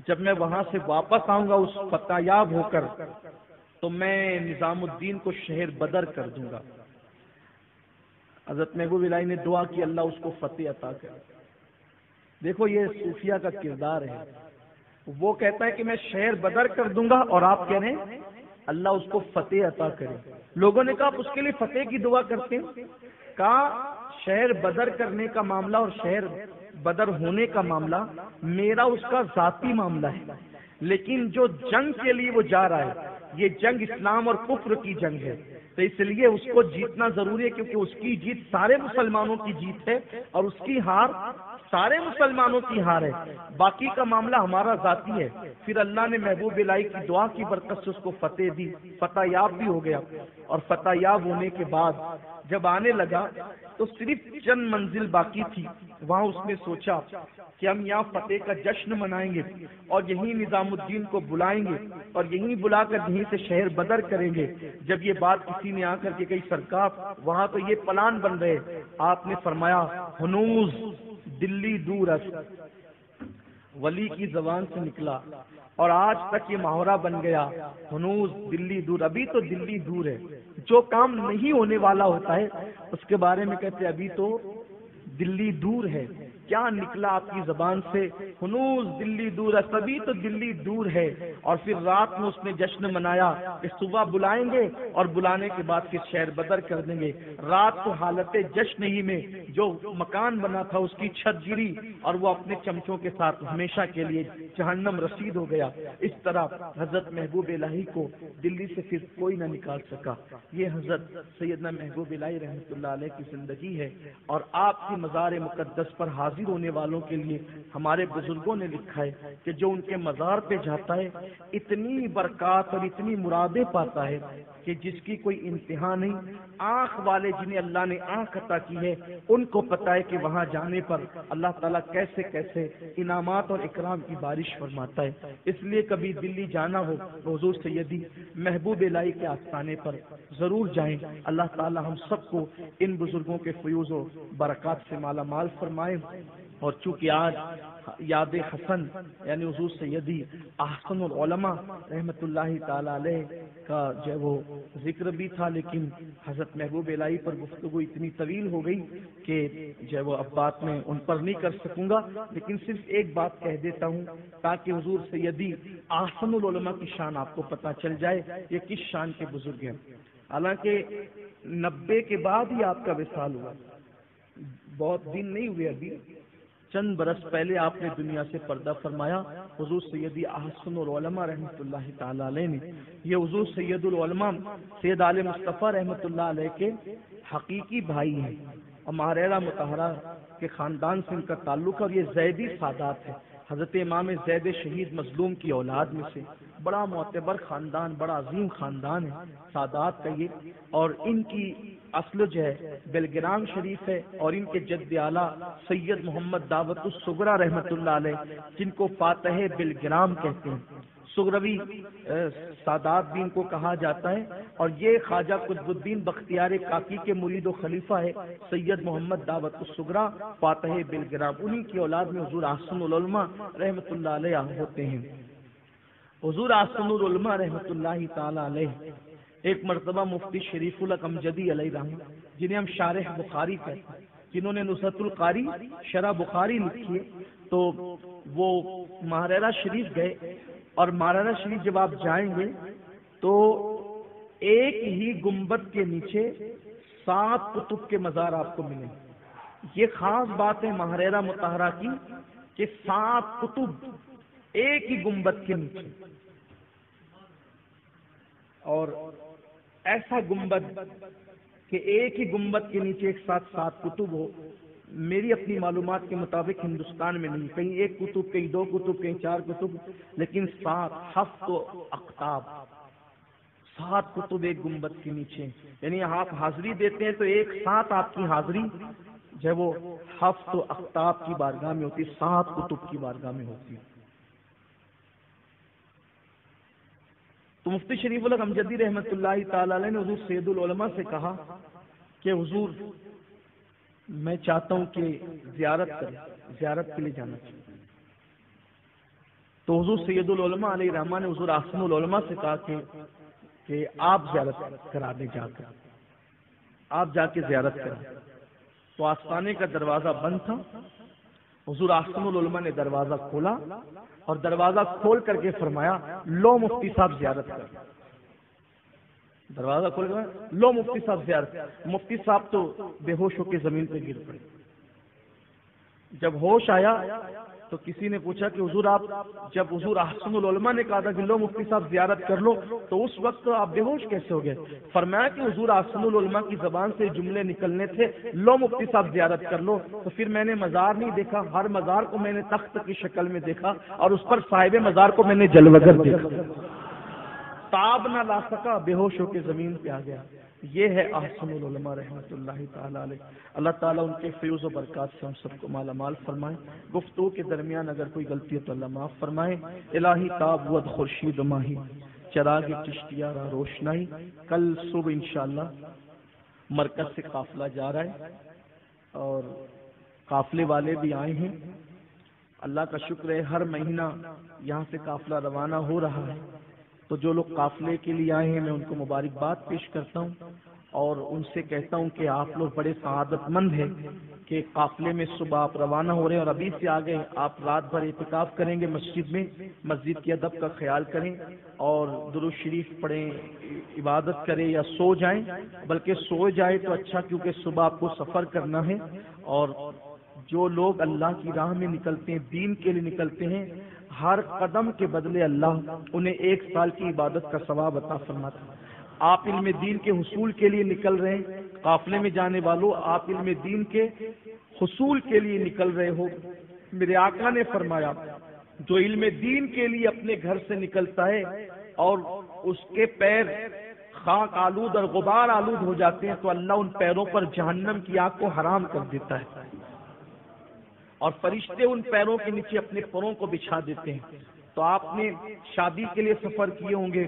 جب میں وہاں سے واپس آؤں گا اس فتح یاب ہو کر تو میں نظام الدین کو شہر بدر کر دوں گا. حضرت محبوب الہی نے دعا کی اللہ اس کو فتح عطا کرے. دیکھو یہ صوفیہ کا کردار ہے. وہ کہتا ہے کہ میں شہر بدر کر دوں گا اور آپ کہہ رہے ہیں اللہ اس کو فتح عطا کرے. لوگوں نے کہا آپ اس کے لیے فتح کی دعا کرتے ہیں. کہا شہر بدر کرنے کا معاملہ اور شہر بدر ہونے کا معاملہ میرا اس کا ذاتی معاملہ ہے، لیکن جو جنگ کے لیے وہ جا رہا ہے یہ جنگ اسلام اور کفر کی جنگ ہے، تو اس لیے اس کو جیتنا ضروری ہے، کیونکہ اس کی جیت سارے مسلمانوں کی جیت ہے اور اس کی ہار سارے مسلمانوں کی ہار ہے، باقی کا معاملہ ہمارا ذاتی ہے۔ پھر اللہ نے محبوب الہی کی دعا کی برکت سے اس کو فتح دی، فتح یاب بھی ہو گیا، اور فتح یاب ہونے کے بعد جب آنے لگا تو صرف چند منزل باقی تھی، وہاں اس نے سوچا کہ ہم یہاں فتح کا جشن منائیں گے اور یہیں نظام الدین کو بلائیں گے اور یہیں بلا کر یہیں سے شہر بدر کریں گے۔ جب یہ بات کسی نے آ کر کے کہی سرکار وہاں تو یہ پلان بن رہے، آپ نے فرمایا ہنوز دلی دور است، ولی کی زبان سے نکلا اور آج تک یہ محاورہ بن گیا، ہنوز دلی دور، ابھی تو دلی دور ہے۔ جو کام نہیں ہونے والا ہوتا ہے اس کے بارے میں کہتے ابھی تو دلی دور ہے۔ کیا نکلا آپ کی زبان سے؟ ہنوز دلی دور ہے، ابھی تو دلی دور ہے۔ اور پھر رات میں اس نے جشن منایا کہ صبح بلائیں گے اور بلانے کے بعد پھر شہر بدر کر دیں گے۔ رات کو حالت جشن ہی میں جو مکان بنا تھا اس کی چھت گری اور وہ اپنے چمچوں کے ساتھ ہمیشہ کے لیے جہنم رسید ہو گیا۔ اس طرح حضرت محبوب الہی کو دلی سے پھر کوئی نہ نکال سکا۔ یہ حضرت سیدنا محبوب الہی رحمۃ اللہ علیہ کی زندگی ہے، اور آپ کی مزار مقدس پر حاضر ہونے والوں کے لیے ہمارے بزرگوں نے لکھا ہے کہ جو ان کے مزار پہ جاتا ہے اتنی برکات اور اتنی مرادیں پاتا ہے کہ جس کی کوئی انتہا نہیں۔ آنکھ والے جنہیں اللہ نے آنکھ عطا کی ہے ان کو پتا ہے کہ وہاں جانے پر اللہ تعالیٰ کیسے کیسے انعامات اور اکرام کی بارش فرماتا ہے۔ اس لیے کبھی دلی جانا ہو حضور سیدی محبوب الہی کے آستانے پر ضرور جائیں۔ اللہ تعالیٰ ہم سب کو ان بزرگوں کے فیوز و برکات سے مالا مال فرمائے۔ اور چونکہ آج یاد حسن یعنی حضور سیدی احسن العلماء رحمۃ اللہ تعالی علیہ کا جو وہ ذکر بھی تھا، لیکن حضرت محبوب الہی پر گفتگو اتنی طویل ہو گئی کہ جو وہ اب بات میں ان پر نہیں کر سکوں گا، لیکن صرف ایک بات کہہ دیتا ہوں تاکہ حضور سیدی احسن العلماء کی شان آپ کو پتہ چل جائے یہ کس شان کے بزرگ ہیں۔ حالانکہ 90 کے بعد ہی آپ کا وصال ہوا، بہت دن نہیں ہوئے، ابھی چند برس پہلے آپ نے دنیا سے پردہ فرمایا۔ حضور سیدی احسن العلماء رحمۃ اللہ تعالی علیہ نے، یہ حضور سید العلماء سید عالِ مصطفیٰ رحمۃ اللہ علیہ کے حقیقی بھائی ہیں، اور ماہرہ مطہرہ کے خاندان سے ان کا تعلق ہے، اور یہ زیدی سادات ہے، حضرت امام زید شہید مظلوم کی اولاد میں سے بڑا معتبر خاندان، بڑا عظیم خاندان ہے سادات کا یہ، اور ان کی اصل جو ہے بلگرام شریف ہے، اور ان کے جد اعلیٰ سید محمد دعوت الصغریٰ رحمۃ اللہ علیہ جن کو فاتح بلگرام کہتے ہیں، سغروی سادات بھی ان کو کہا جاتا ہے، اور یہ خواجہ قطب الدین بختیار کاکی کے مرید و خلیفہ ہے سید محمد دعوت الصغریٰ فاتح بلگرام، انہی کی اولاد میں حضور احسن العلماء رحمۃ اللہ علیہ ہوتے ہیں۔ حضور احسن العلماء رحمۃ اللہ تعالی علیہ ایک مرتبہ مفتی شریف الحق امجدی علیہ رحمہ، جنہیں ہم شارح بخاری کہتے ہیں، جنہوں نے نصرت القاری شرح بخاری لکھی ہے، تو وہ ماہرہ شریف گئے، اور ماہرہ شریف جب آپ جائیں گے تو ایک ہی گنبد کے نیچے 7 کتب کے مزار آپ کو ملیں گے۔ یہ خاص بات ہے ماہرہ مطہرہ کی کہ 7 کتب ایک ہی گنبد کے نیچے، اور ایسا گنبد کہ ایک ہی گنبد کے نیچے ایک ساتھ 7 کتب ہو، میری اپنی معلومات کے مطابق ہندوستان میں نہیں، کہیں 1 کتب، کہیں 2 کتب، کہیں 4 کتب، لیکن 7 اقطاب 7 کتب ایک گنبد کے نیچے، یعنی آپ حاضری دیتے ہیں تو ایک ساتھ آپ کی حاضری جو ہے وہ 7 اقطاب کی بارگاہ میں ہوتی ہے، 7 کتب کی بارگاہ میں ہوتی ہے۔ تو مفتی شریف الحق امجدی رحمۃ اللہ تعالی علیہ نے حضور سید العلماء سے کہا کہ حضور میں چاہتا ہوں کہ زیارت کریں، زیارت کے لیے جانا چاہیے۔ تو حضور سید العلماء علیہ رحمہ نے حضور احسن العلماء سے کہا کہ آپ زیارت کرا دیں، جا کر آپ جا کے زیارت کریں۔ تو آستانے کا دروازہ بند تھا، حضور احسن العلماء نے دروازہ کھولا اور دروازہ کھول کر کے فرمایا لو مفتی صاحب زیارت کر، دروازہ کھول کر لو مفتی صاحب زیارت۔ مفتی صاحب تو بے ہوش ہو کے زمین پہ گر پڑے۔ جب ہوش آیا تو کسی نے پوچھا کہ حضور آپ جب حضور احسن العلماء نے کہا تھا کہ لو مفتی صاحب زیارت کر لو تو اس وقت آپ بے ہوش کیسے ہو گئے؟ فرمایا کہ حضور احسن العلماء کی زبان سے جملے نکلنے تھے لو مفتی صاحب زیارت کر لو، تو پھر میں نے مزار نہیں دیکھا، ہر مزار کو میں نے تخت کی شکل میں دیکھا اور اس پر صاحب مزار کو میں نے جلوگر دیکھا، تاب نہ لا سکا، بے ہوش ہو کے زمین پہ آ گیا۔ یہ ہے احسن العلماء رحمۃ اللہ تعالی علیہ۔ اللہ تعالیٰ ان کے فیض و برکات سے ہم سب کو مالا مال فرمائے۔ گفتگو کے درمیان اگر کوئی غلطی ہے تو اللہ معاف فرمائے۔ الہی تاب ود خورشید ماہی چراغ چشتیہ را روشنائی۔ کل صبح انشاءاللہ مرکز سے قافلہ جا رہا ہے اور قافلے والے بھی آئے ہیں۔ اللہ کا شکر ہے ہر مہینہ یہاں سے قافلہ روانہ ہو رہا ہے، تو جو لوگ قافلے کے لیے آئے ہیں میں ان کو مبارکباد پیش کرتا ہوں اور ان سے کہتا ہوں کہ آپ لوگ بڑے سعادت مند ہیں کہ قافلے میں صبح آپ روانہ ہو رہے ہیں اور ابھی سے آگے آپ رات بھر اعتکاف کریں گے مسجد میں، مسجد کے ادب کا خیال کریں اور درود شریف پڑھیں، عبادت کریں یا سو جائیں، بلکہ سو جائے تو اچھا کیونکہ صبح آپ کو سفر کرنا ہے۔ اور جو لوگ اللہ کی راہ میں نکلتے ہیں، دین کے لیے نکلتے ہیں، ہر قدم کے بدلے اللہ انہیں 1 سال کی عبادت کا ثواب عطا فرماتا ہے۔ آپ علم دین کے حصول کے لیے نکل رہے ہیں، قافلے میں جانے والوں آپ علم دین کے حصول کے لیے نکل رہے ہو۔ میرے آقا نے فرمایا جو علم دین کے لیے اپنے گھر سے نکلتا ہے اور اس کے پیر خاک آلود اور غبار آلود ہو جاتے ہیں تو اللہ ان پیروں پر جہنم کی آگ کو حرام کر دیتا ہے اور فرشتے ان پیروں کے نیچے اپنے پروں کو بچھا دیتے ہیں۔ تو آپ نے شادی کے لیے سفر کیے ہوں گے،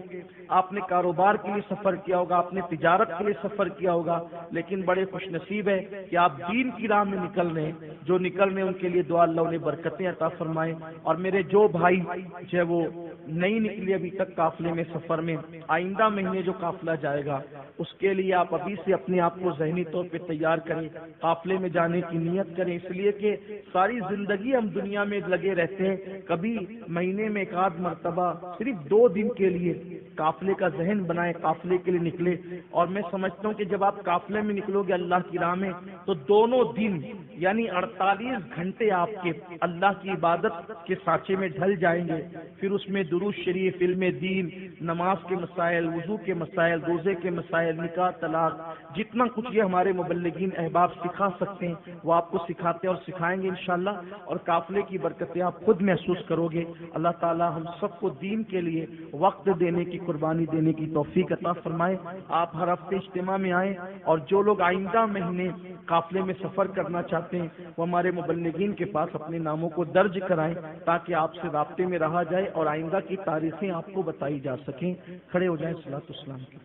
آپ نے کاروبار کے لیے سفر کیا ہوگا، آپ نے تجارت کے لیے سفر کیا ہوگا، لیکن بڑے خوش نصیب ہے کہ آپ دین کی راہ میں نکل رہے ہیں۔ جو نکل رہے ہیں ان کے لیے دعا اللہ انہیں برکتیں عطا فرمائے۔ اور میرے جو بھائی جو ہے وہ نہیں نکلے ابھی تک قافلے میں سفر میں، آئندہ مہینے جو قافلہ جائے گا اس کے لیے آپ ابھی سے اپنے آپ کو ذہنی طور پہ تیار کریں، قافلے میں جانے کی نیت کریں، اس لیے کہ ساری زندگی ہم دنیا میں لگے رہتے ہیں، کبھی مہینے میں 1 مرتبہ صرف 2 دن کے لیے قافلے کا ذہن بنائیں، قافلے کے لیے نکلے۔ اور میں سمجھتا ہوں کہ جب آپ قافلے میں نکلو گے اللہ کی راہ میں تو دونوں دن یعنی 48 گھنٹے آپ کے اللہ کی عبادت کے سانچے میں ڈھل جائیں گے۔ پھر اس میں درود شریف، علم دین، نماز کے مسائل، وضو کے مسائل، روزے کے مسائل، نکاح طلاق، جتنا کچھ یہ ہمارے مبلغین احباب سکھا سکتے ہیں وہ آپ کو سکھاتے اور سکھائیں گے انشاءاللہ، اور قافلے کی برکتیں آپ خود محسوس کرو گے۔ اللہ تعالی ہم سب کو دین کے لیے وقت دینے کی، قربانی دینے کی توفیق عطا فرمائے۔ آپ ہر ہفتے اجتماع میں آئیں اور جو لوگ آئندہ مہینے قافلے میں سفر کرنا چاہتے ہیں وہ ہمارے مبلغین کے پاس اپنے ناموں کو درج کرائیں تاکہ آپ سے رابطے میں رہا جائے اور آئندہ کی تاریخیں آپ کو بتائی جا سکیں۔ کھڑے ہو جائیں، صلاۃ والسلام کے